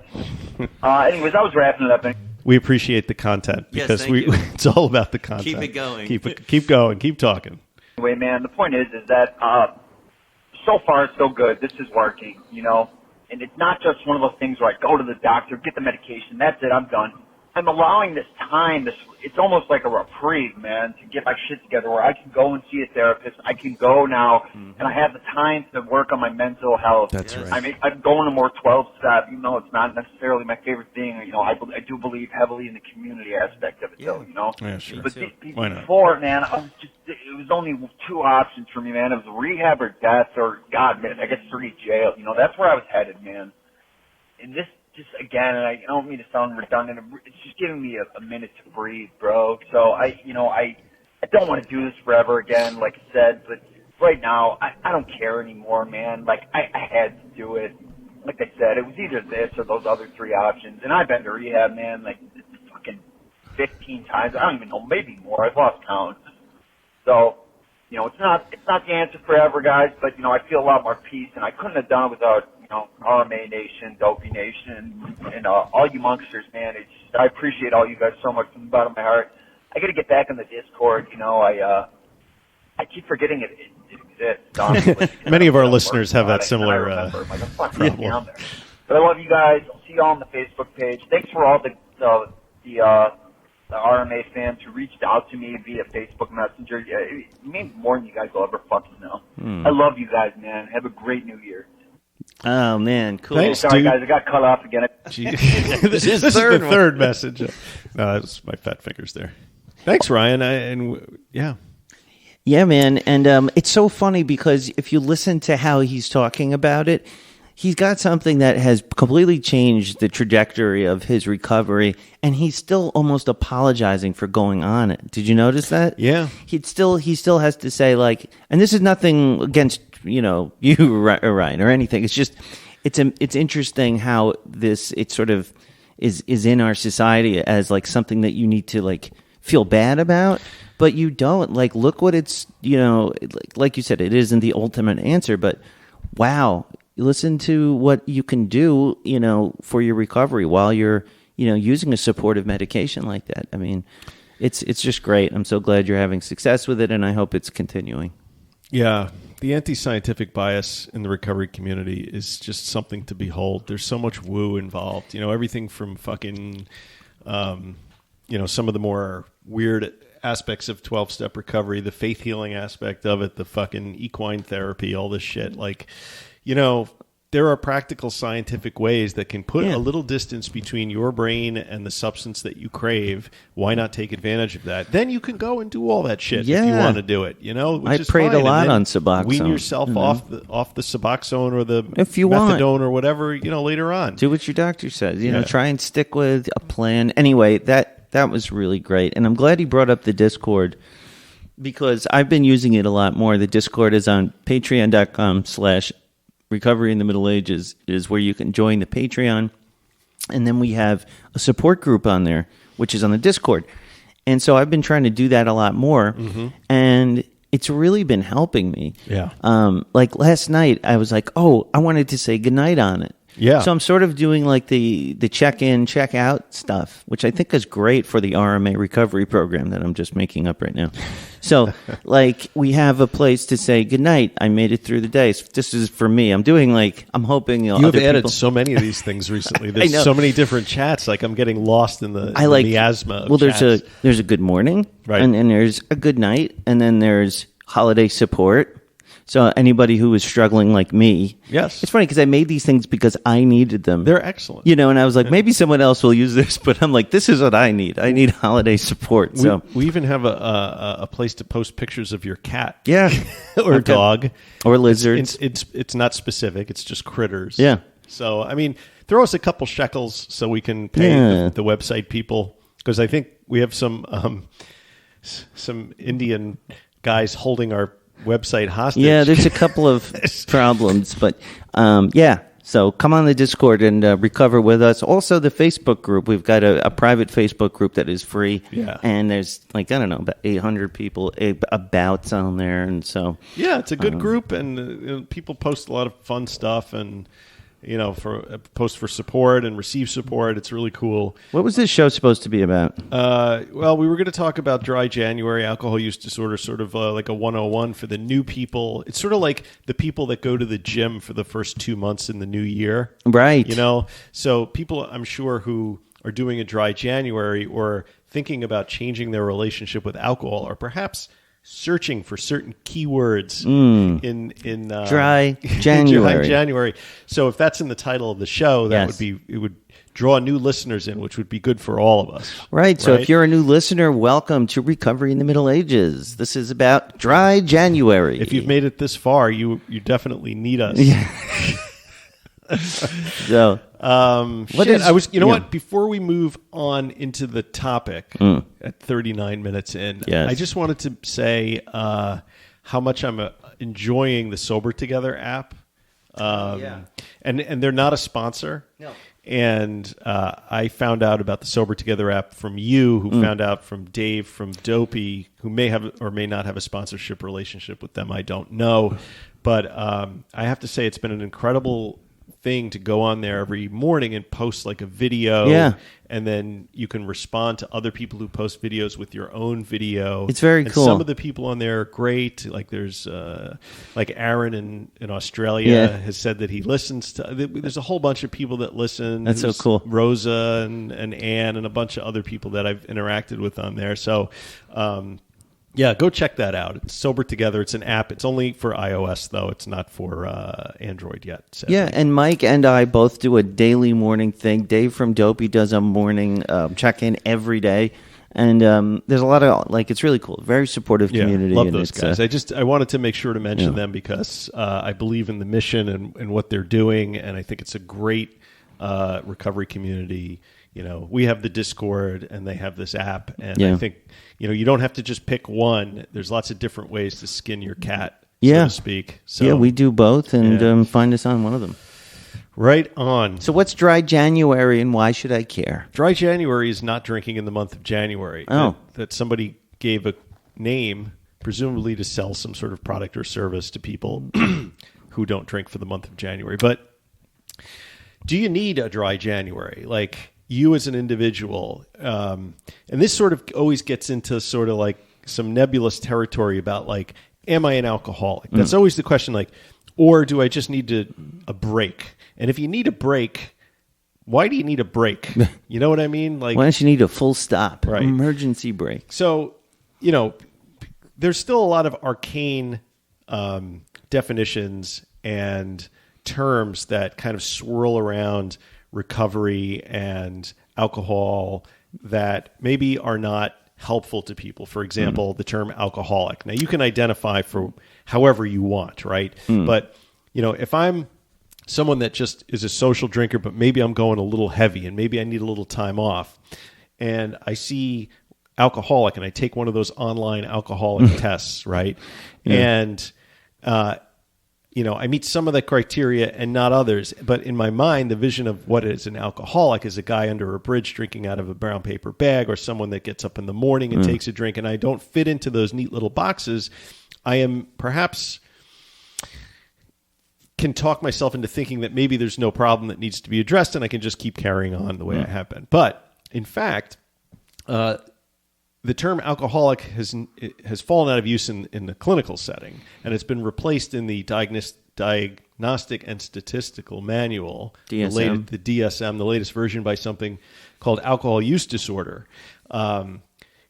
Anyways, I was wrapping it up. We appreciate the content because it's all about the content. Keep it going. Keep going. Keep talking. Anyway, man, the point is that so far so good. This is working, you know, and it's not just one of those things where I go to the doctor, get the medication, that's it, I'm done. I'm allowing this time, it's almost like a reprieve, man, to get my shit together where I can go and see a therapist. I can go now, and I have the time to work on my mental health. That's right. I'm going to more 12-step, even though it's not necessarily my favorite thing. You know, I do believe heavily in the community aspect of it, though, you know. Yeah, sure. But Why not? before, man, it was only 2 options for me, man. It was rehab or death, or, God, man, I guess 3 jail. You know, that's where I was headed, man. And this, just again, and I don't mean to sound redundant, it's just giving me a minute to breathe, bro. So I don't want to do this forever again, like I said, but right now I don't care anymore, man. Like I had to do it. Like I said, it was either this or those other 3 options. And I've been to rehab, man, like fucking 15 times. I don't even know, maybe more. I've lost count. So, it's not the answer forever, guys, but, I feel a lot more peace, and I couldn't have done it without, RMA Nation, Dopey Nation, and all you monsters, man. I appreciate all you guys so much from the bottom of my heart. I got to get back in the Discord. I keep forgetting it exists. Honestly, Many of our listeners have that similar problem. But I love you guys. I'll see you all on the Facebook page. Thanks for all the RMA fans who reached out to me via Facebook Messenger. It means more than you guys will ever fucking know. I love you guys, man. Have a great New Year. Oh, man, cool. Thanks, Sorry, dude. guys, I got cut off again. This is the third message. No, that's my fat fingers there. Thanks, Ryan. Yeah, man. And it's so funny because if you listen to how he's talking about it, he's got something that has completely changed the trajectory of his recovery, and he's still almost apologizing for going on it. Did you notice that? Yeah. He still has to say, like, and this is nothing against, you, Ryan, or anything. It's just, it's interesting how it sort of is in our society as like something that you need to like feel bad about, but you don't. Like, look what it's, like you said, it isn't the ultimate answer, but wow. Listen to what you can do, for your recovery while you're, using a supportive medication like that. I mean, it's just great. I'm so glad you're having success with it, and I hope it's continuing. Yeah. The anti-scientific bias in the recovery community is just something to behold. There's so much woo involved. Everything from fucking, some of the more weird aspects of 12-step recovery, the faith healing aspect of it, the fucking equine therapy, all this shit. Like, there are practical scientific ways that can put a little distance between your brain and the substance that you crave. Why not take advantage of that? Then you can go and do all that shit if you want to do it. Which I is prayed fine. a lot on Suboxone. Wean yourself off the Suboxone or the if you methadone want. or whatever. Later on, do what your doctor says. Try and stick with a plan. Anyway, that was really great, and I'm glad he brought up the Discord because I've been using it a lot more. The Discord is on patreon.com/Recovery in the Middle Ages is where you can join the Patreon. And then we have a support group on there, which is on the Discord. And so I've been trying to do that a lot more. Mm-hmm. And it's really been helping me. Yeah. Like last night, I was like, I wanted to say goodnight on it. Yeah. So I'm sort of doing like the check-in, check-out stuff, which I think is great for the RMA recovery program that I'm just making up right now. So, like, we have a place to say goodnight. I made it through the day. So this is for me. I'm doing I'm hoping you have other added people... so many of these things recently. There's so many different chats. Like I'm getting lost in the miasma of chats. There's a good morning, right, and there's a good night, and then there's holiday support. So anybody who is struggling like me, yes, it's funny because I made these things because I needed them. They're excellent, and I was like, maybe someone else will use this, but I'm like, this is what I need. I need holiday support. So we even have a place to post pictures of your cat, or dog, or lizards. It's not specific. It's just critters. Yeah. So I mean, throw us a couple shekels so we can pay the website people because I think we have some Indian guys holding our website hostage. Yeah, there's a couple of problems, but so come on the Discord and recover with us. Also, the Facebook group. We've got a private Facebook group that is free, and there's about 800 people about on there, and so it's a good group, and people post a lot of fun stuff, and post for support and receive support. It's really cool. What was this show supposed to be about? Well, we were going to talk about dry January, alcohol use disorder, sort of like a 101 for the new people. It's sort of like the people that go to the gym for the first 2 months in the new year. Right. So people, I'm sure, who are doing a dry January or thinking about changing their relationship with alcohol or perhaps searching for certain keywords in dry January. Dry January. So if that's in the title of the show, it would draw new listeners in, which would be good for all of us. Right. So if you're a new listener, welcome to Recovery in the Middle Ages. This is about dry January. If you've made it this far, you definitely need us. So, what? Before we move on into the topic at 39 minutes in, I just wanted to say how much I'm enjoying the Sober Together app. And they're not a sponsor. No. And I found out about the Sober Together app from you, who found out from Dave from Dopey, who may have or may not have a sponsorship relationship with them. I don't know. But I have to say it's been an incredible thing to go on there every morning and post like a video. Yeah. And then you can respond to other people who post videos with your own video. It's very and cool. Some of the people on there are great. Like there's like Aaron in Australia has said that he listens to. There's a whole bunch of people that listen. That's so cool. Rosa and Ann and a bunch of other people that I've interacted with on there. So yeah, go check that out. It's Sober Together. It's an app. It's only for iOS, though. It's not for Android yet. Sadly. Yeah, and Mike and I both do a daily morning thing. Dave from Dopey does a morning check-in every day. And there's a lot of, like, it's really cool. Very supportive community. Love and those guys. I wanted to make sure to mention them because I believe in the mission and what they're doing, and I think it's a great recovery community. You know, we have the Discord and they have this app, and I think, you know, you don't have to just pick one. There's lots of different ways to skin your cat, so to speak. So, yeah, we do both, and find us on one of them. Right on. So what's Dry January, and why should I care? Dry January is not drinking in the month of January. Oh. That somebody gave a name, presumably to sell some sort of product or service to people who don't drink for the month of January. But do you need a dry January? Like, you as an individual, and this sort of always gets into sort of like some nebulous territory about like, am I an alcoholic? That's always the question, like, or do I just need a break? And if you need a break, why do you need a break? You know what I mean? Like, Why don't you need a full stop? Right. Emergency break. So, you know, there's still a lot of arcane definitions and terms that kind of swirl around recovery and alcohol that maybe are not helpful to people. For example, the term alcoholic. Now, you can identify for however you want, right? But, you know, if I'm someone that just is a social drinker, but maybe I'm going a little heavy and maybe I need a little time off, and I see alcoholic and I take one of those online alcoholic tests, right? And, you know, I meet some of the criteria and not others. But in my mind, the vision of what is an alcoholic is a guy under a bridge drinking out of a brown paper bag, or someone that gets up in the morning and takes a drink. And I don't fit into those neat little boxes. I am perhaps can talk myself into thinking that maybe there's no problem that needs to be addressed and I can just keep carrying on the way I have been. But in fact, the term alcoholic has fallen out of use in the clinical setting, and it's been replaced in the Diagnostic and Statistical Manual, DSM. the DSM, the latest version, by something called alcohol use disorder,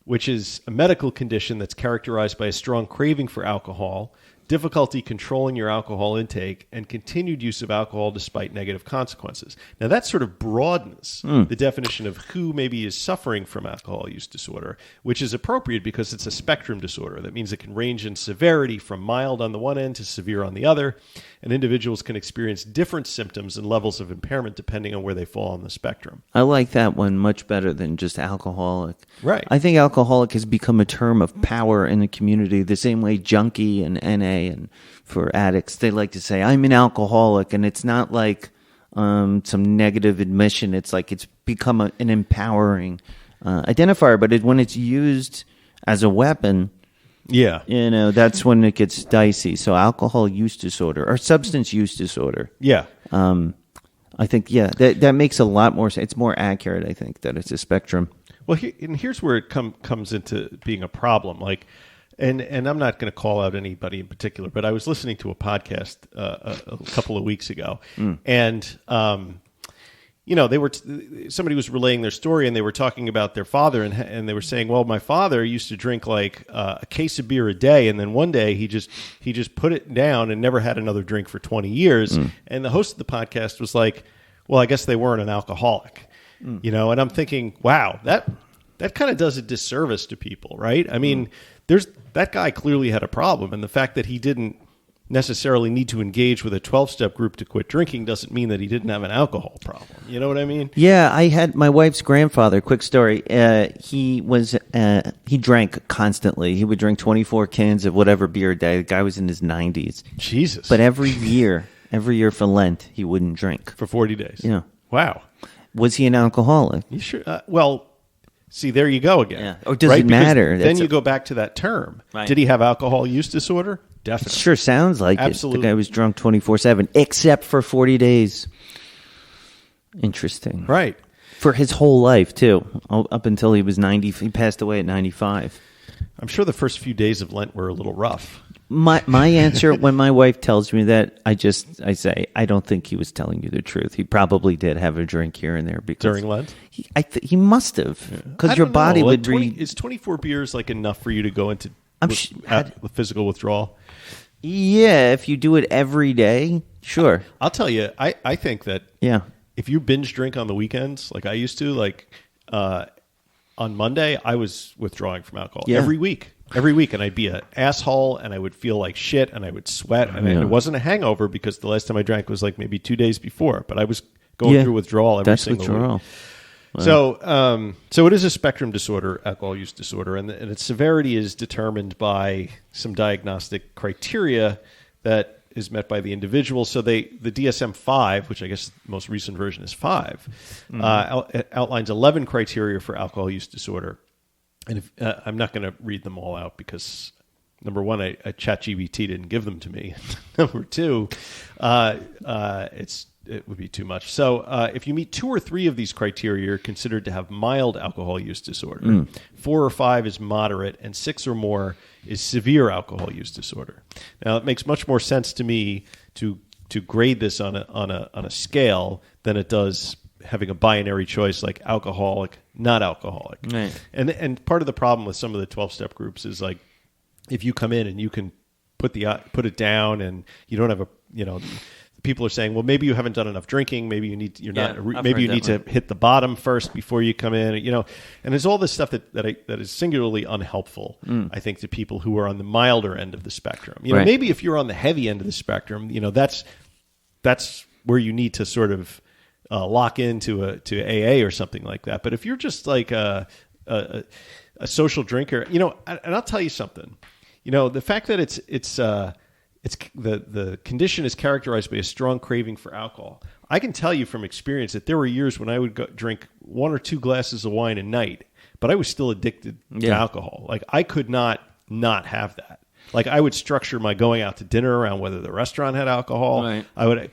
which is a medical condition that's characterized by a strong craving for alcohol, difficulty controlling your alcohol intake, and continued use of alcohol despite negative consequences. Now, that sort of broadens the definition of who maybe is suffering from alcohol use disorder, which is appropriate because it's a spectrum disorder. That means it can range in severity from mild on the one end to severe on the other, and individuals can experience different symptoms and levels of impairment depending on where they fall on the spectrum. I like that one much better than just alcoholic. Right. I think alcoholic has become a term of power in the community, the same way junkie and NA, and for addicts, they like to say, I'm an alcoholic, and it's not like some negative admission. It's like it's become an empowering identifier, but when it's used as a weapon, you know, that's when it gets dicey. So alcohol use disorder or substance use disorder. Yeah. I think, that makes a lot more sense. It's more accurate, I think, that it's a spectrum. Well, here's where it comes into being a problem. Like, and I'm not going to call out anybody in particular, but I was listening to a podcast a couple of weeks ago, and you know, somebody was relaying their story, and they were talking about their father, and they were saying, well, my father used to drink like a case of beer a day, and then one day he just put it down and never had another drink for 20 years. And the host of the podcast was like, well, I guess they weren't an alcoholic, you know. And I'm thinking, wow, that kind of does a disservice to people, right? I mean, that guy clearly had a problem, and the fact that he didn't necessarily need to engage with a 12-step group to quit drinking doesn't mean that he didn't have an alcohol problem. You know what I mean? Yeah, I had my wife's grandfather. Quick story. He drank constantly. He would drink 24 cans of whatever beer a day. The guy was in his 90s. Jesus. But every year for Lent, he wouldn't drink for 40 days. Yeah. Wow. Was he an alcoholic? You sure? Well, see, there you go again. Yeah. Or does it Because matter? Then you go back to that term. Right. Did he have alcohol use disorder? It Definitely. sure sounds like Absolutely. it. The guy was drunk 24/7, except for 40 days. Interesting. Right. For his whole life, too, up until he was 90. He passed away at 95. I'm sure the first few days of Lent were a little rough. My answer when my wife tells me that, I say, I don't think he was telling you the truth. He probably did have a drink here and there because During Lent? He must have, because your body would Is 24 beers like enough for you to go into the physical withdrawal? Yeah, if you do it every day, sure. I'll tell you, I think that if you binge drink on the weekends, like I used to, like on Monday, I was withdrawing from alcohol every week, and I'd be an asshole, and I would feel like shit, and I would sweat, and it wasn't a hangover because the last time I drank was like maybe 2 days before, but I was going through withdrawal every single week. Wow. So it is a spectrum disorder, alcohol use disorder, and its severity is determined by some diagnostic criteria that is met by the individual. So the DSM-5, which I guess the most recent version is 5, outlines 11 criteria for alcohol use disorder. And if, I'm not going to read them all out because, number one, ChatGPT didn't give them to me. Number two, it would be too much. So if you meet 2 or 3 of these criteria, you're considered to have mild alcohol use disorder. 4 or 5 is moderate, and 6 or more is severe alcohol use disorder. Now, it makes much more sense to me to grade this on a scale than it does having a binary choice like alcoholic, not alcoholic. Right. And part of the problem with some of the 12-step groups is like if you come in and you can put it down and you don't have people are saying, well, maybe you haven't done enough drinking. Maybe you need to hit the bottom first before you come in. And there's all this stuff that is singularly unhelpful, I think, to people who are on the milder end of the spectrum. Maybe if you're on the heavy end of the spectrum, that's where you need to sort of lock into to AA or something like that. But if you're just like a social drinker, and I'll tell you something, the fact that it's the condition is characterized by a strong craving for alcohol. I can tell you from experience that there were years when I would drink 1 or 2 glasses of wine a night, but I was still addicted to alcohol. Like I could not have that. Like I would structure my going out to dinner around whether the restaurant had alcohol. Right. I would,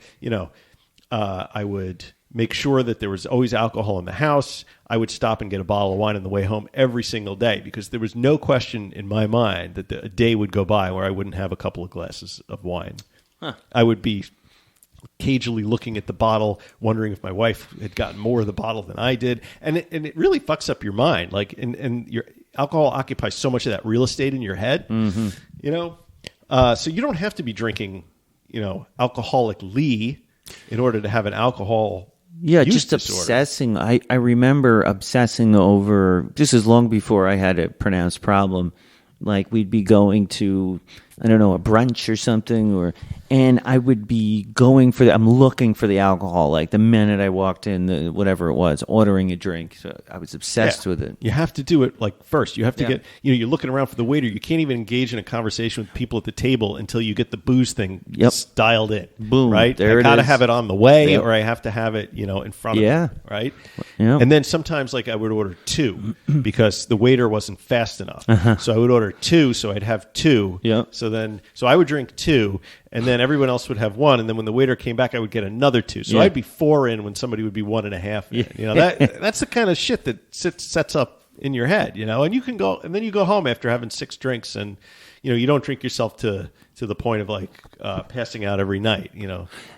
I would make sure that there was always alcohol in the house. I would stop and get a bottle of wine on the way home every single day because there was no question in my mind that a day would go by where I wouldn't have a couple of glasses of wine. Huh. I would be cagily looking at the bottle, wondering if my wife had gotten more of the bottle than I did. And it really fucks up your mind. Like, and your alcohol occupies so much of that real estate in your head, so you don't have to be drinking, alcoholically in order to have an alcohol use just disorder. Obsessing. I remember obsessing over, this is long before I had a pronounced problem. Like we'd be going to, a brunch or something, and I would be I'm looking for the alcohol. Like the minute I walked in, whatever it was, ordering a drink. So I was obsessed with it. You have to do it like first. You have to get, you're looking around for the waiter. You can't even engage in a conversation with people at the table until you get the booze thing dialed in. Boom. Right? There I got to is. have it on the way or I have to have it, in front of me. Right? Yep. And then sometimes like I would order 2 because the waiter wasn't fast enough. So I would order 2, so I'd have 2. Yep. So I would drink 2, and then everyone else would have 1, and then when the waiter came back, I would get another 2. So I'd be 4 in when somebody would be 1.5 in. That's the kind of shit that sets up in your head, And you can go, and then you go home after having 6 drinks, and you don't drink yourself to the point of like passing out every night,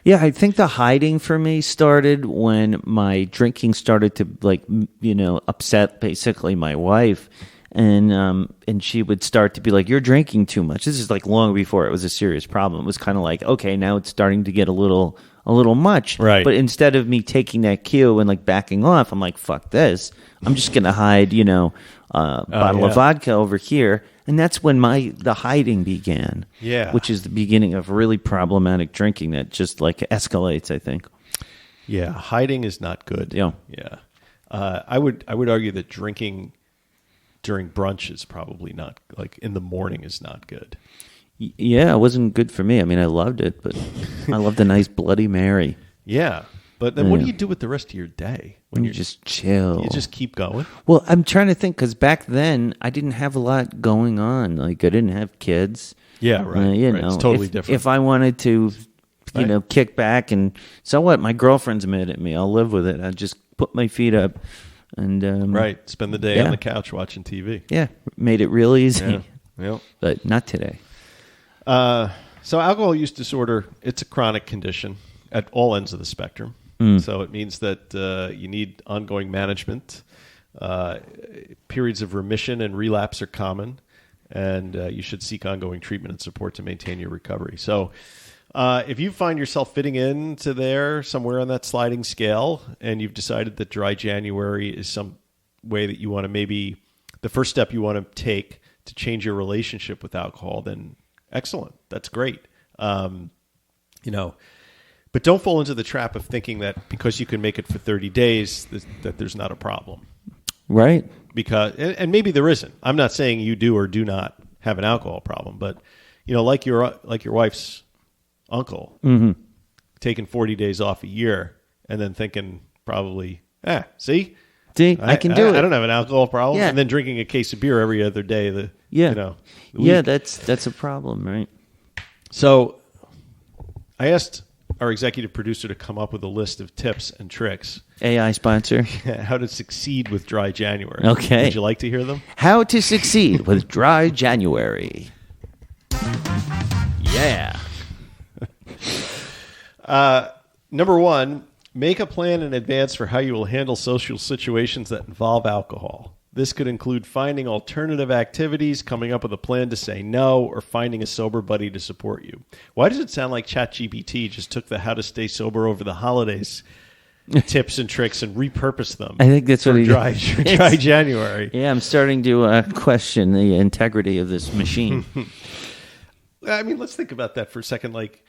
Yeah, I think the hiding for me started when my drinking started to upset basically my wife. And she would start to be like, "You're drinking too much." This is like long before it was a serious problem. It was kind of like, okay, now it's starting to get a little much. Right. But instead of me taking that cue and like backing off, I'm like, "Fuck this! I'm just gonna hide, bottle of vodka over here." And that's when the hiding began. Yeah. Which is the beginning of really problematic drinking that just like escalates, I think. Yeah, hiding is not good. Yeah. Yeah. I would argue that drinking during brunch is probably not, like in the morning is not good. Yeah, it wasn't good for me. I mean, I loved it, but I loved a nice Bloody Mary. Yeah. But then what do you do with the rest of your day? When you just chill. You just keep going? Well, I'm trying to think, because back then, I didn't have a lot going on. Like, I didn't have kids. Yeah, right. You right. know, It's totally different. If I wanted to, you know, kick back and, so what? My girlfriend's mad at me. I'll live with it. I just put my feet up and... right. Spend the day on the couch watching TV. Yeah. Made it real easy. Yeah. Yep. But not today. So alcohol use disorder, it's a chronic condition at all ends of the spectrum. So it means that you need ongoing management. Periods of remission and relapse are common, and you should seek ongoing treatment and support to maintain your recovery. So if you find yourself fitting into there somewhere on that sliding scale, and you've decided that dry January is some way that you want to maybe the first step you want to take to change your relationship with alcohol, then excellent. That's great. But don't fall into the trap of thinking that because you can make it for 30 days, that there's not a problem. Right. Because, and maybe there isn't. I'm not saying you do or do not have an alcohol problem, but like your wife's uncle, taking 40 days off a year and then thinking probably, see, I can do it. I don't have an alcohol problem, Yeah. and then drinking a case of beer every other day. The Yeah, that's a problem, right? So I asked our executive producer to come up with a list of tips and tricks AI sponsor. how to succeed with dry January. Okay. Would you like to hear them? How to succeed with dry January. Yeah. Number one, make a plan in advance for how you will handle social situations that involve alcohol. This could include finding alternative activities, coming up with a plan to say no, or finding a sober buddy to support you. Why does it sound like ChatGPT just took the how to stay sober over the holidays tips and tricks and repurposed them? I think that's what he dry January. Yeah, I'm starting to question the integrity of this machine. I mean, let's think about that for a second. Like,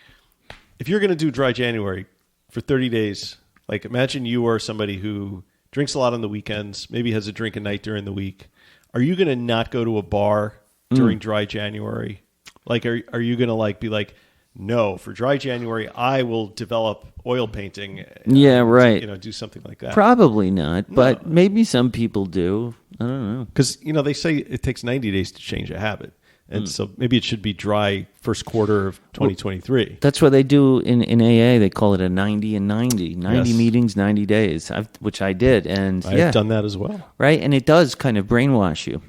if you're going to do dry January for 30 days, like imagine you are somebody who drinks a lot on the weekends, maybe has a drink a night during the week. Are you going to not go to a bar during dry January? Like, are you going to be like, no, for dry January, I will develop oil painting. Yeah, right. Do something like that. Probably not, but maybe some people do. I don't know. Because, they say it takes 90 days to change a habit. And so maybe it should be dry first quarter of 2023. That's what they do in AA. They call it a 90 and 90. 90 Yes. meetings, 90 days, which I did. And I've done that as well. Right, and it does kind of brainwash you.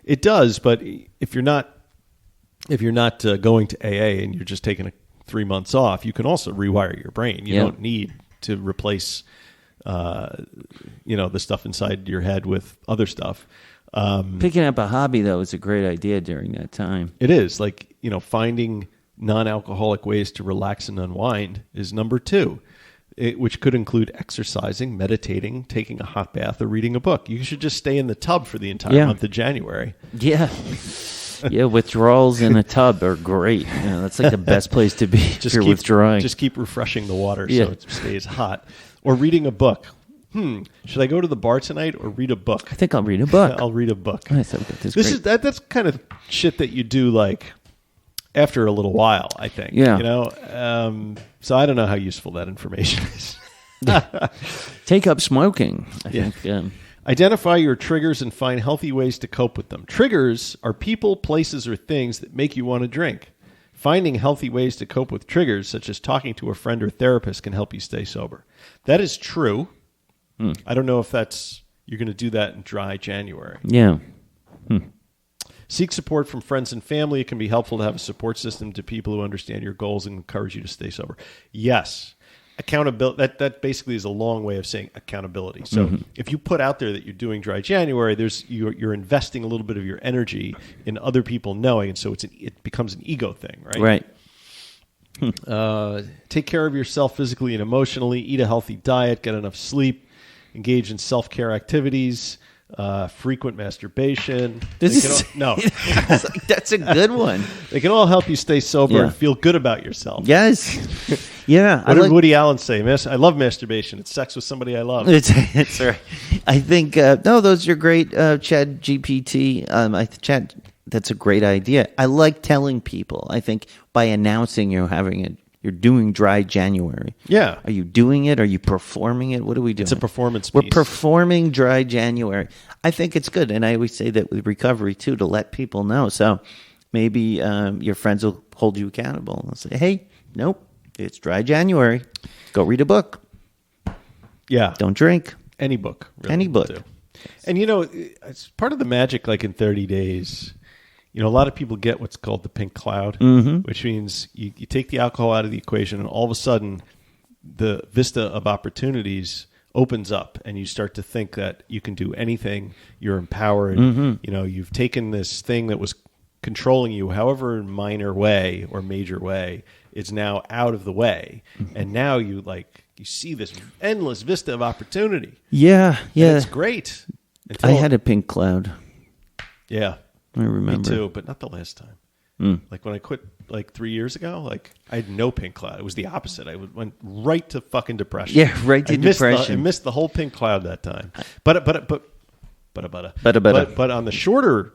It does, but if you're not going to AA and you're just taking 3 months off, you can also rewire your brain. You don't need to replace the stuff inside your head with other stuff. Picking up a hobby, though, is a great idea during that time. It is. Finding non-alcoholic ways to relax and unwind is number 2, which could include exercising, meditating, taking a hot bath, or reading a book. You should just stay in the tub for the entire month of January. Yeah. Yeah, withdrawals in a tub are great. That's like the best place to be if you're withdrawing. Just keep refreshing the water so it stays hot. Or reading a book. Should I go to the bar tonight or read a book? I think I'll read a book. I'll read a book. I thought That's kind of shit that you do after a little while, I think. Yeah. So I don't know how useful that information is. Take up smoking. I think. Identify your triggers and find healthy ways to cope with them. Triggers are people, places, or things that make you want to drink. Finding healthy ways to cope with triggers, such as talking to a friend or therapist, can help you stay sober. That is true. I don't know if you're going to do that in dry January. Yeah. Seek support from friends and family. It can be helpful to have a support system to people who understand your goals and encourage you to stay sober. Yes. Accountability. That basically is a long way of saying accountability. So if you put out there that you're doing dry January, you're investing a little bit of your energy in other people knowing, and so it becomes an ego thing, right? Right. Take care of yourself physically and emotionally. Eat a healthy diet. Get enough sleep. Engage in self-care activities. Frequent masturbation. That's a good one. They can all help you stay sober and feel good about yourself. Yes. Yeah. What did Woody Allen say? I love masturbation. It's sex with somebody I love. It's right. I think, those are great, ChatGPT. That's a great idea. I like telling people. I think by announcing you're You're doing dry January. Yeah. Are you doing it? Are you performing it? What are we doing? It's a performance We're piece. performing dry January. I think it's good. And I always say that with recovery, too, to let people know. So maybe your friends will hold you accountable. They'll say, hey, nope, it's dry January. Go read a book. Yeah. Don't drink. Any book. Really Any book. Do. And, it's part of the magic, like in 30 days, a lot of people get what's called the pink cloud, which means you take the alcohol out of the equation and all of a sudden the vista of opportunities opens up and you start to think that you can do anything. You're empowered. You've taken this thing that was controlling you, however minor way or major way, it's now out of the way. And now you see this endless vista of opportunity. Yeah. And it's great. I had a pink cloud. Yeah. I remember. Me too, but not the last time. Like when I quit 3 years ago, I had no pink cloud. It was the opposite. I went right to fucking depression. Yeah, right to depression. I missed the whole pink cloud that time. But on the shorter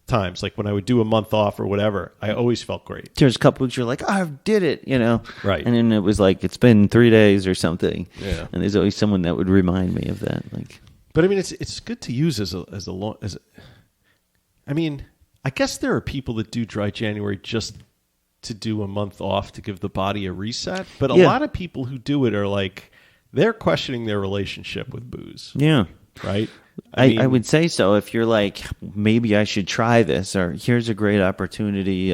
times, like when I would do a month off or whatever, I always felt great. There's a couple weeks you're like, I did it, Right. And then it was like, it's been 3 days or something. Yeah. And there's always someone that would remind me of that. But I mean, it's good to use I guess there are people that do dry January just to do a month off to give the body a reset. But a lot of people who do it are they're questioning their relationship with booze. Yeah. Right? I would say so. If you're like, maybe I should try this, or here's a great opportunity,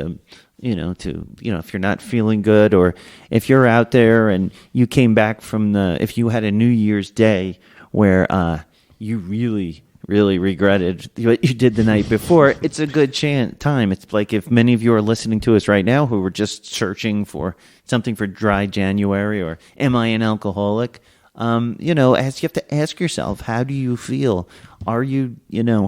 if you're not feeling good, or if you're out there and you came back if you had a New Year's Day where you really regretted what you did the night before, it's a good time. It's like if many of you are listening to us right now who were just searching for something for dry January, or am I an alcoholic? You have to ask yourself, how do you feel? Are you,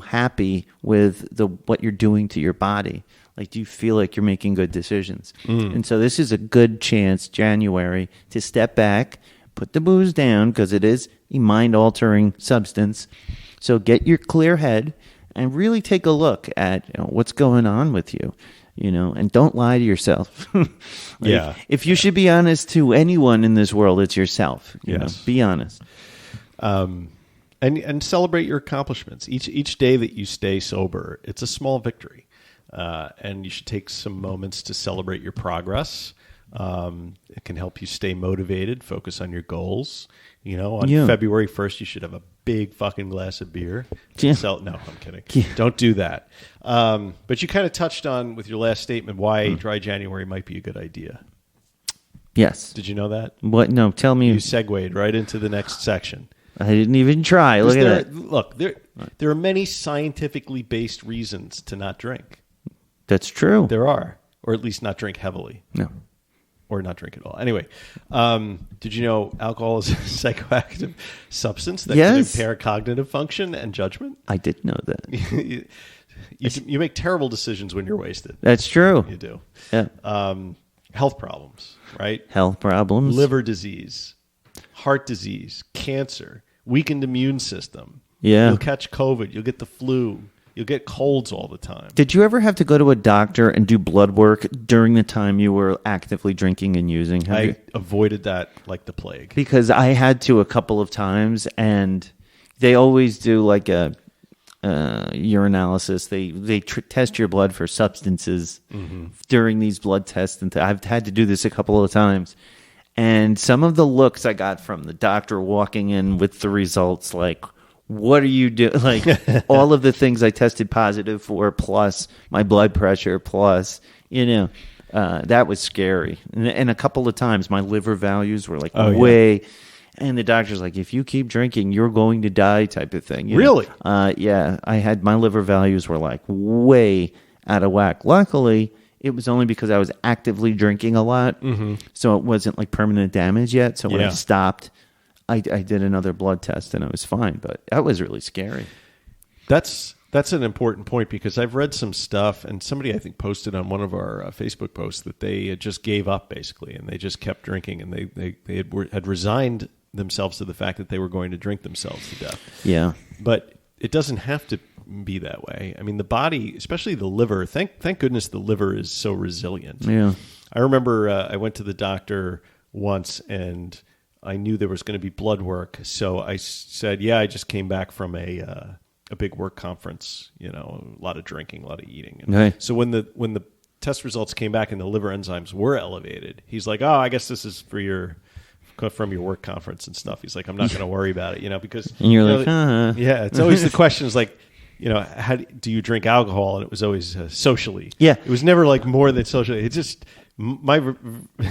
happy with what you're doing to your body? Like, do you feel like you're making good decisions? And so this is a good chance, January, to step back, put the booze down, because it is a mind-altering substance. So get your clear head and really take a look at what's going on with you, and don't lie to yourself. If you should be honest to anyone in this world, it's yourself. Be honest. And celebrate your accomplishments. Each day that you stay sober, it's a small victory. And you should take some moments to celebrate your progress. It can help you stay motivated, focus on your goals. On February 1st, you should have a big fucking glass of beer. Yeah. No, I'm kidding. Yeah. Don't do that. But you kind of touched on, with your last statement, why dry January might be a good idea. Yes. Did you know that? What? No, tell me. You segued right into the next section. I didn't even try. Look at that. Look, there are many scientifically based reasons to not drink. That's true. There are. Or at least not drink heavily. No. Or not drink at all. Anyway, did you know alcohol is a psychoactive substance that can impair cognitive function and judgment? I did know that. You make terrible decisions when you're wasted. That's true. You do. Yeah. Health problems, right? Health problems. Liver disease, heart disease, cancer, weakened immune system. Yeah. You'll catch COVID. You'll get the flu. You'll get colds all the time. Did you ever have to go to a doctor and do blood work during the time you were actively drinking and using? I avoided that like the plague. Because I had to a couple of times, and they always do like a urinalysis. They test your blood for substances during these blood tests, and I've had to do this a couple of times. And some of the looks I got from the doctor walking in with the results, like, what are you doing? Like, all of the things I tested positive for, plus my blood pressure, plus, that was scary. And a couple of times my liver values were like way, and the doctor's like, if you keep drinking, you're going to die, type of thing. Really? Yeah. I had, my liver values were like way out of whack. Luckily, it was only because I was actively drinking a lot. So it wasn't like permanent damage yet. So when I stopped, I did another blood test and I was fine, but that was really scary. That's an important point, because I've read some stuff, and somebody I think posted on one of our Facebook posts that they just gave up basically, and they just kept drinking, and they had resigned themselves to the fact that they were going to drink themselves to death. Yeah, but it doesn't have to be that way. I mean, the body, especially the liver. Thank goodness the liver is so resilient. Yeah. I remember I went to the doctor once and I knew there was going to be blood work. So I said, yeah, I just came back from a big work conference, a lot of drinking, a lot of eating. And Right. so when the test results came back and the liver enzymes were elevated, he's like, oh, I guess this is from your work conference and stuff. He's like, I'm not going to worry about it, because And you're like, uh-huh. Yeah, it's always the question is like, how do you drink alcohol? And it was always socially. Yeah. It was never like more than socially. It just my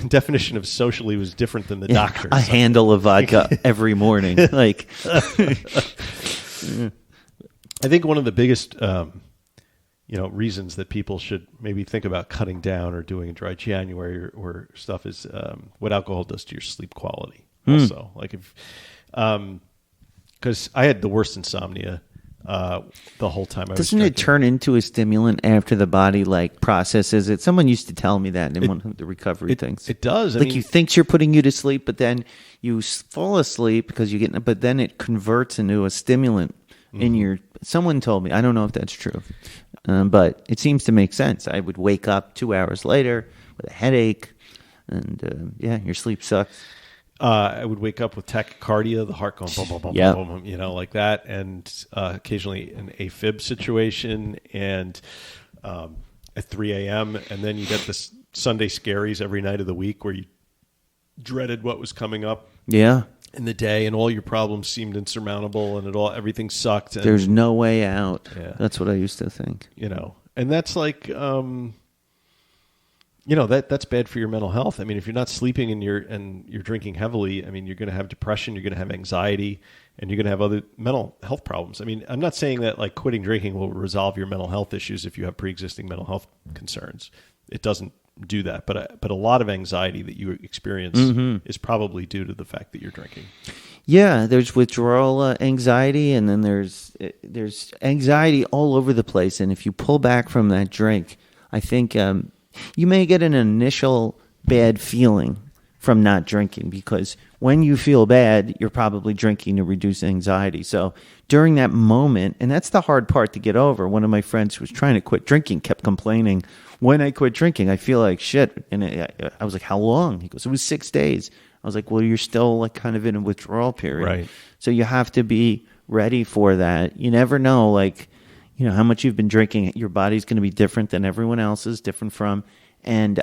definition of socially was different than the doctor's. A handle of vodka every morning. Like, I think one of the biggest, reasons that people should maybe think about cutting down or doing a dry January or stuff is what alcohol does to your sleep quality. Also, like because I had the worst insomnia the whole time I was doesn't it turn into a stimulant after the body processes it? Someone used to tell me that in one of the recovery things. It does. You think you're putting you to sleep, but then you fall asleep because but then it converts into a stimulant in your. Someone told me. I don't know if that's true, but it seems to make sense. I would wake up 2 hours later with a headache, and your sleep sucks. I would wake up with tachycardia, the heart going boom, boom, boom, Yep. boom, boom, like that, and occasionally an AFib situation, and at 3 a.m., and then you get this Sunday scaries every night of the week where you dreaded what was coming up Yeah. in the day, and all your problems seemed insurmountable, and everything sucked. And, There's no way out. Yeah. That's what I used to think. And that's like, that's bad for your mental health. I mean, if you're not sleeping and you're drinking heavily, I mean, you're going to have depression, you're going to have anxiety, and you're going to have other mental health problems. I mean, I'm not saying that like quitting drinking will resolve your mental health issues if you have pre-existing mental health concerns. It doesn't do that, but a lot of anxiety that you experience is probably due to the fact that you're drinking. Yeah, there's withdrawal anxiety, and then there's anxiety all over the place. And if you pull back from that drink, I think you may get an initial bad feeling from not drinking, because when you feel bad, you're probably drinking to reduce anxiety. So during that moment, and that's the hard part to get over. One of my friends who was trying to quit drinking kept complaining, when I quit drinking, I feel like shit. And I was like, how long? He goes, it was 6 days. I was like, well, you're still like kind of in a withdrawal period. Right. So you have to be ready for that. You never know, how much you've been drinking. Your body's going to be different than everyone else's, different from. And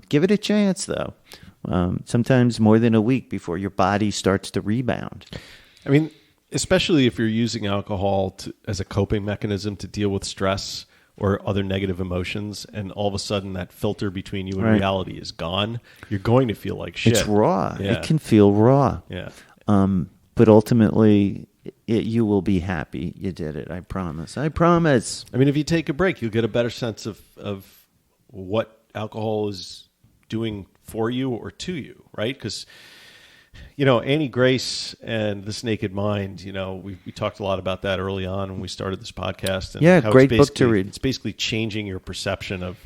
give it a chance, though. Sometimes more than a week before your body starts to rebound. I mean, especially if you're using alcohol as a coping mechanism to deal with stress or other negative emotions, and all of a sudden that filter between you and Right. reality is gone, you're going to feel like shit. It's raw. Yeah. It can feel raw. Yeah. But ultimately, you will be happy you did it. I promise. I promise. I mean, if you take a break, you'll get a better sense of what alcohol is doing for you or to you, right? Because, Annie Grace and This Naked Mind, we talked a lot about that early on when we started this podcast. And Yeah, how great it's book to read. It's basically changing your perception of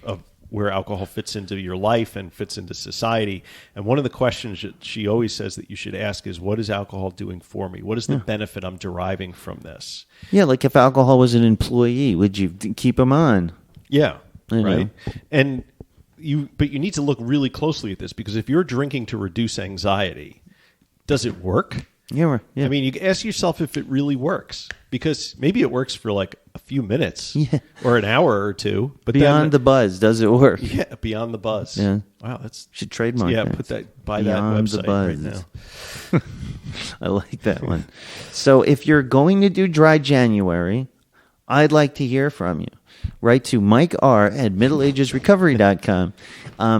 where alcohol fits into your life and fits into society. And one of the questions that she always says that you should ask is, what is alcohol doing for me? What is the benefit I'm deriving from this? Yeah, like if alcohol was an employee, would you keep him on? Yeah, I right. know. And you need to look really closely at this, because if you're drinking to reduce anxiety, does it work? Yeah. I mean, you ask yourself if it really works, because maybe it works for like a few minutes or an hour or two. But Beyond the buzz, does it work? Yeah, Beyond the Buzz. Yeah. Wow, that's Should trademark that. buy Beyond that the website Buzz. right now. I like that one. So if you're going to do dry January, I'd like to hear from you. Write to Mike R. at middleagesrecovery.com.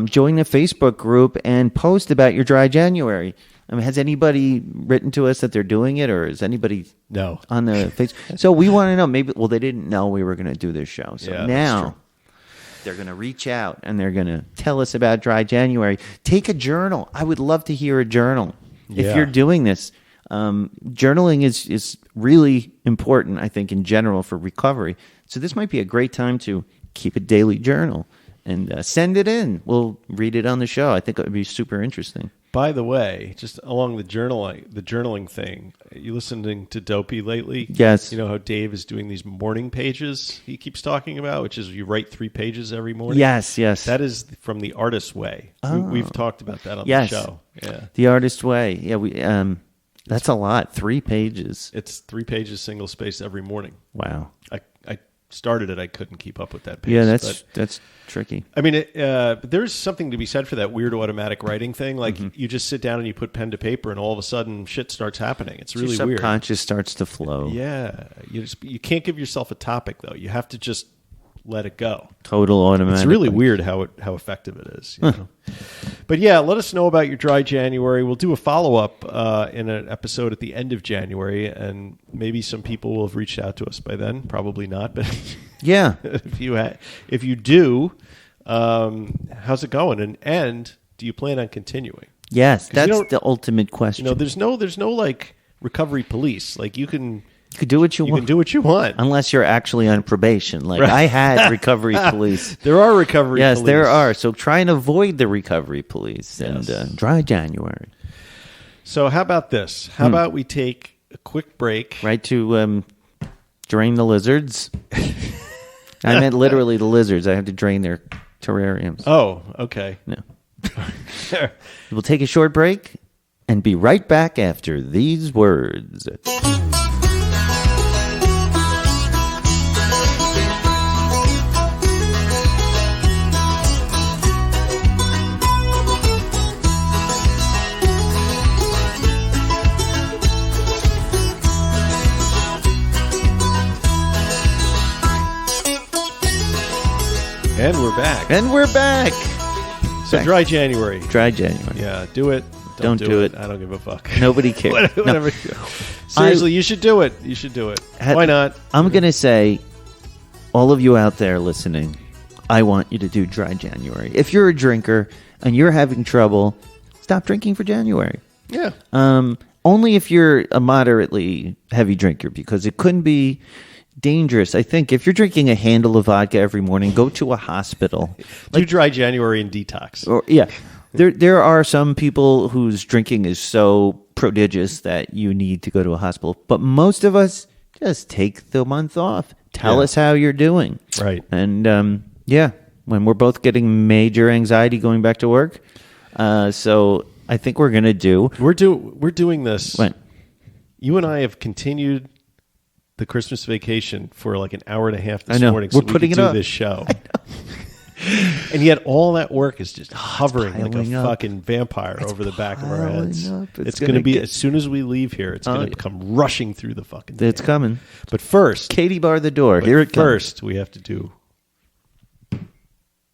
Join the Facebook group and post about your dry January. I mean, has anybody written to us that they're doing it, or is anybody No. on the Facebook? So we want to know. They didn't know we were going to do this show. So Yeah, that's now true. they're going to reach out and they're going to tell us about dry January. Take a journal. I would love to hear a journal. Yeah. If you're doing this, journaling is really important, I think, in general for recovery. So this might be a great time to keep a daily journal and send it in. We'll read it on the show. I think it would be super interesting. By the way, just along the journaling thing, you listening to Dopey lately? Yes. You know how Dave is doing these morning pages he keeps talking about, which is you write 3 pages every morning? Yes. That is from the artist's way. We've talked about that on Yes. the show. Yeah. The artist way. Yeah, that's a lot. 3 pages. It's 3 pages, single space every morning. Wow. I started it. I couldn't keep up with that pace. Yeah, that's tricky. I mean, there's something to be said for that weird automatic writing thing. Like you just sit down and you put pen to paper, and all of a sudden, shit starts happening. It's really Your weird. subconscious starts to flow. Yeah, you can't give yourself a topic though. You have to just let it go. Total automatic. It's really weird how effective it is. You know? But yeah, let us know about your dry January. We'll do a follow-up in an episode at the end of January, and maybe some people will have reached out to us by then. Probably not, but Yeah. if you do, how's it going? And do you plan on continuing? Yes, 'Cause that's the ultimate question. There's no like recovery police. Like you can do what you want. can do what you want. Unless you're actually on probation. Like I had recovery police. There are recovery police. Yes, there are. So try and avoid the recovery police Yes. and dry January. So how about this? How about we take a quick break? Right to drain the lizards. I meant literally the lizards. I have to drain their terrariums. Oh, okay. No. We'll take a short break and be right back after these words. And we're back. And we're back. So dry January. Dry January. Yeah, do it. Don't do it. I don't give a fuck. Nobody cares. Whatever. Seriously, you should do it. You should do it. Why not? I'm going to say, all of you out there listening, I want you to do dry January. If you're a drinker and you're having trouble, stop drinking for January. Yeah. Only if you're a moderately heavy drinker, because it couldn't be dangerous. I think if you're drinking a handle of vodka every morning, go to a hospital. Do dry January and detox. Or yeah, there are some people whose drinking is so prodigious that you need to go to a hospital. But most of us just take the month off. Tell us how you're doing. Right. And when we're both getting major anxiety going back to work, so I think we're gonna do. We're doing this. When? You and I have continued the Christmas vacation for like an hour and a half this I know. morning. We're so we putting could it do up. this show. And yet all that work is just hovering like a piling up. fucking vampire over the back of our piling heads. up. It's going to be, as soon as we leave here, it's going to come rushing through the fucking thing. It's coming. But first, Katie, bar the door. but Here it comes. first, we have to do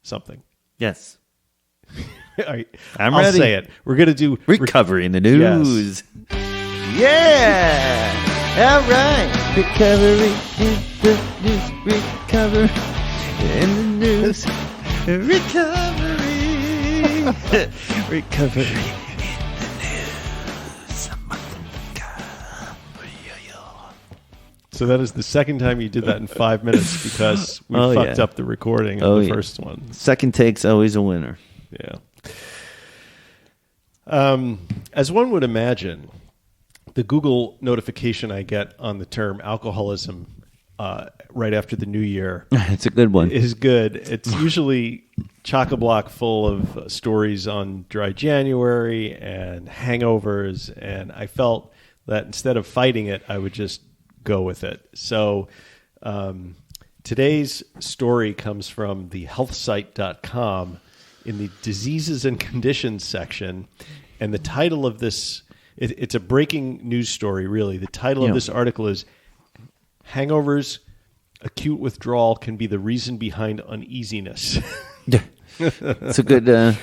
something. Yes. All right, I'm I'll ready. say it. We're going to do Recovery in the news. Yeah. All right. Recovery in the news. Recovery in the news. Recovery. Recovery in the news. So that is the second time you did that in 5 minutes because we fucked up the recording of the first one. Second take's always a winner. Yeah. As one would imagine, the Google notification I get on the term alcoholism right after the new year It's a good one. is good. It's usually chock-a-block full of stories on dry January and hangovers, and I felt that instead of fighting it, I would just go with it. So today's story comes from the healthsite.com in the diseases and conditions section, and the title of this, it's a breaking news story, really. The title of this article is Hangovers, Acute Withdrawal Can Be the Reason Behind Uneasiness. It's a good...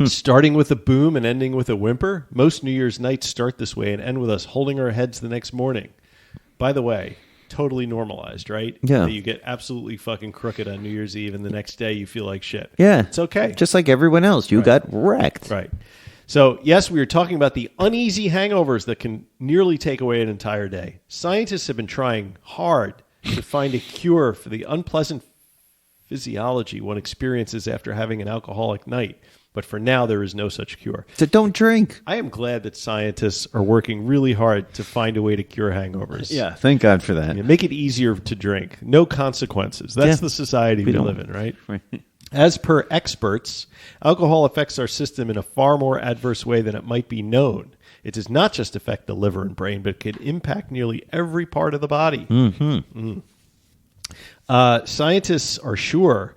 Starting with a boom and ending with a whimper, most New Year's nights start this way and end with us holding our heads the next morning. By the way, totally normalized, right? Yeah. That you get absolutely fucking crooked on New Year's Eve and the next day you feel like shit. Yeah. It's okay. Just like everyone else. You got wrecked. Right. So, yes, we were talking about the uneasy hangovers that can nearly take away an entire day. Scientists have been trying hard to find a cure for the unpleasant physiology one experiences after having an alcoholic night. But for now, there is no such cure. So don't drink. I am glad that scientists are working really hard to find a way to cure hangovers. Yeah, thank God for that. Yeah, make it easier to drink. No consequences. That's the society we live in, right? As per experts, alcohol affects our system in a far more adverse way than it might be known. It does not just affect the liver and brain, but can impact nearly every part of the body. Scientists are sure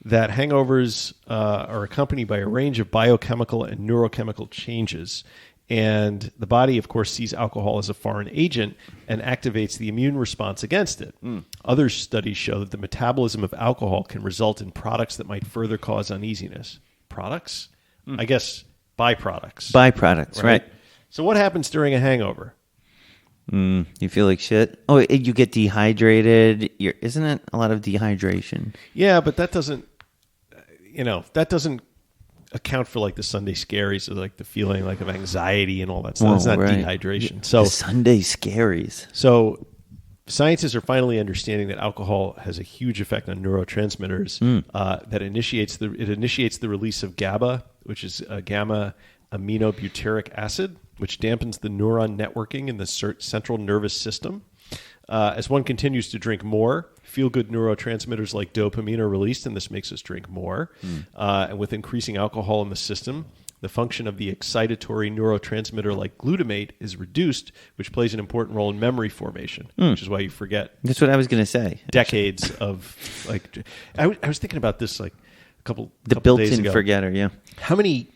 that hangovers are accompanied by a range of biochemical and neurochemical changes. And the body, of course, sees alcohol as a foreign agent and activates the immune response against it. Other studies show that the metabolism of alcohol can result in products that might further cause uneasiness. Products? I guess byproducts. Byproducts, right. So what happens during a hangover? You feel like shit. Oh, you get dehydrated. Isn't it a lot of dehydration? Yeah, but that doesn't, that doesn't account for like the Sunday scaries or like the feeling like of anxiety and all that stuff. It's not dehydration. So the Sunday scaries. So scientists are finally understanding that alcohol has a huge effect on neurotransmitters. That initiates the release of GABA, which is gamma aminobutyric acid, which dampens the neuron networking in the central nervous system. As one continues to drink more, feel-good neurotransmitters like dopamine are released, and this makes us drink more. And with increasing alcohol in the system, the function of the excitatory neurotransmitter like glutamate is reduced, which plays an important role in memory formation, which is why you forget. That's what I was going to say. Decades of, like... I was thinking about this like a couple days ago. The built-in forgetter, yeah. How many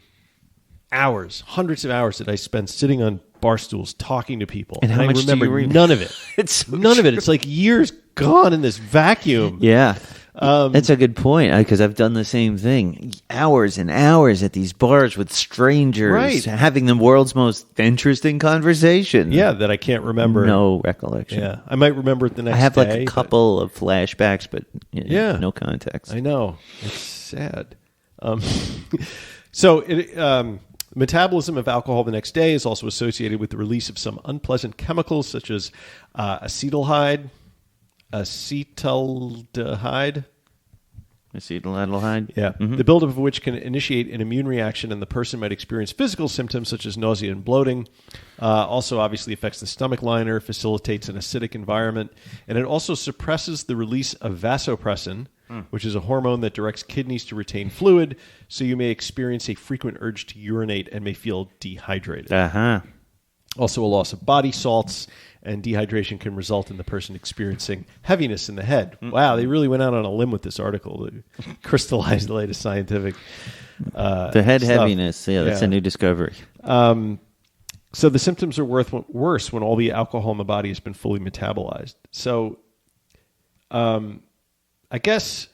hours, hundreds of hours did I spend sitting on bar stools talking to people? And how much I remember do you none of it. It's so none of it. true. It's like years gone in this vacuum. Yeah. That's a good point, because I've done the same thing. Hours and hours at these bars with strangers, having the world's most interesting conversation. Yeah, that I can't remember. No recollection. Yeah, I might remember it the next day. I have like a couple of flashbacks, but no context. I know. It's sad. So metabolism of alcohol the next day is also associated with the release of some unpleasant chemicals such as acetaldehyde. Acetaldehyde. Yeah. The buildup of which can initiate an immune reaction, and the person might experience physical symptoms such as nausea and bloating. Also, obviously, affects the stomach liner, facilitates an acidic environment, and it also suppresses the release of vasopressin, which is a hormone that directs kidneys to retain fluid, so you may experience a frequent urge to urinate and may feel dehydrated. Also, a loss of body salts, and dehydration can result in the person experiencing heaviness in the head. Wow, they really went out on a limb with this article to crystallize the latest scientific the head stuff. Heaviness, that's a new discovery. So the symptoms are worse when all the alcohol in the body has been fully metabolized. So I guess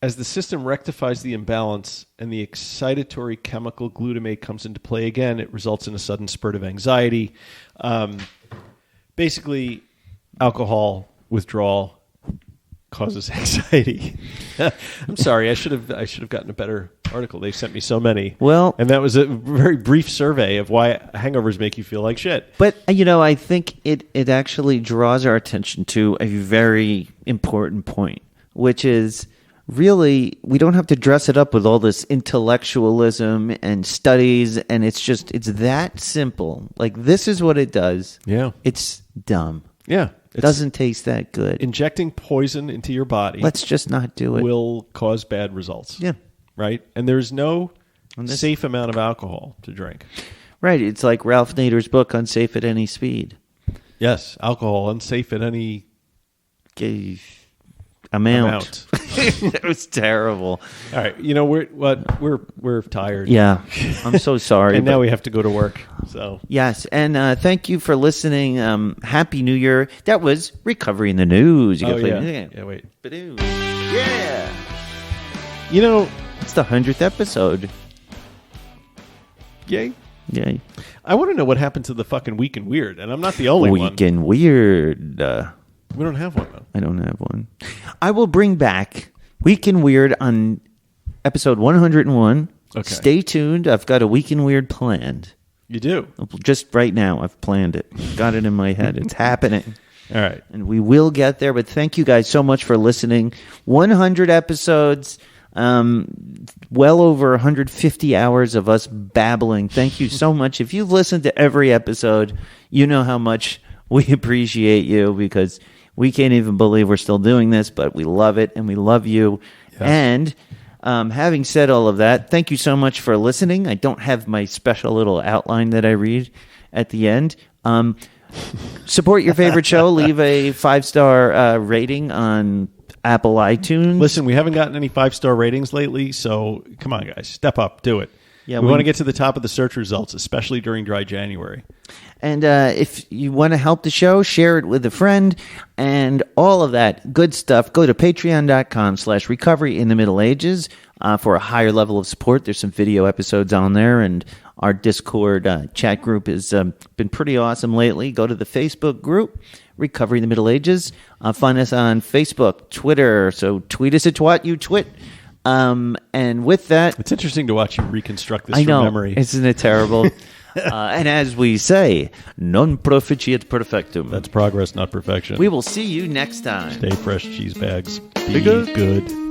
as the system rectifies the imbalance and the excitatory chemical glutamate comes into play again, it results in a sudden spurt of anxiety. Basically, alcohol withdrawal causes anxiety. I'm sorry, I should have gotten a better article. They sent me so many. Well, and that was a very brief survey of why hangovers make you feel like shit. But I think it actually draws our attention to a very important point, which is really, we don't have to dress it up with all this intellectualism and studies, and it's that simple. Like, this is what it does. Yeah. It's dumb. Yeah. It doesn't taste that good. Injecting poison into your body. Let's just not do it. Will cause bad results. Yeah. Right? And there's no safe amount of alcohol to drink. Right. It's like Ralph Nader's book, Unsafe at Any Speed. Yes. Alcohol, unsafe at any amount. It was terrible. All right, we're tired. Yeah, I'm so sorry. And now we have to go to work. So yes, and thank you for listening. Happy New Year. That was Recovery in the News. Yeah, wait. Yeah. It's the 100th episode. Yay. Yay. I want to know what happened to the fucking Week in Weird, and I'm not the only one. Week in Weird. We don't have one, though. I don't have one. I will bring back Week in Weird on episode 101. Okay. Stay tuned. I've got a Week in Weird planned. You do? Just right now, I've planned it. Got it in my head. It's happening. All right. And we will get there, but thank you guys so much for listening. 100 episodes. Well over 150 hours of us babbling. Thank you so much. If you've listened to every episode, you know how much we appreciate you, because we can't even believe we're still doing this, but we love it and we love you. Yes. And having said all of that, thank you so much for listening. I don't have my special little outline that I read at the end. Support your favorite show. Leave a 5-star rating on Apple iTunes. Listen, we haven't gotten any 5-star ratings lately, so come on, guys. Step up. Do it. Yeah, we want to get to the top of the search results, especially during dry January. And if you want to help the show, share it with a friend and all of that good stuff. Go to patreon.com/recovery in the Middle Ages for a higher level of support. There's some video episodes on there, and our Discord chat group has been pretty awesome lately. Go to the Facebook group, Recovery in the Middle Ages. Find us on Facebook, Twitter. So tweet us at what you twit. And with that, it's interesting to watch you reconstruct this from memory. Isn't it terrible? And as we say, non proficiat perfectum. That's progress, not perfection. We will see you next time. Stay fresh, cheese bags. Be good.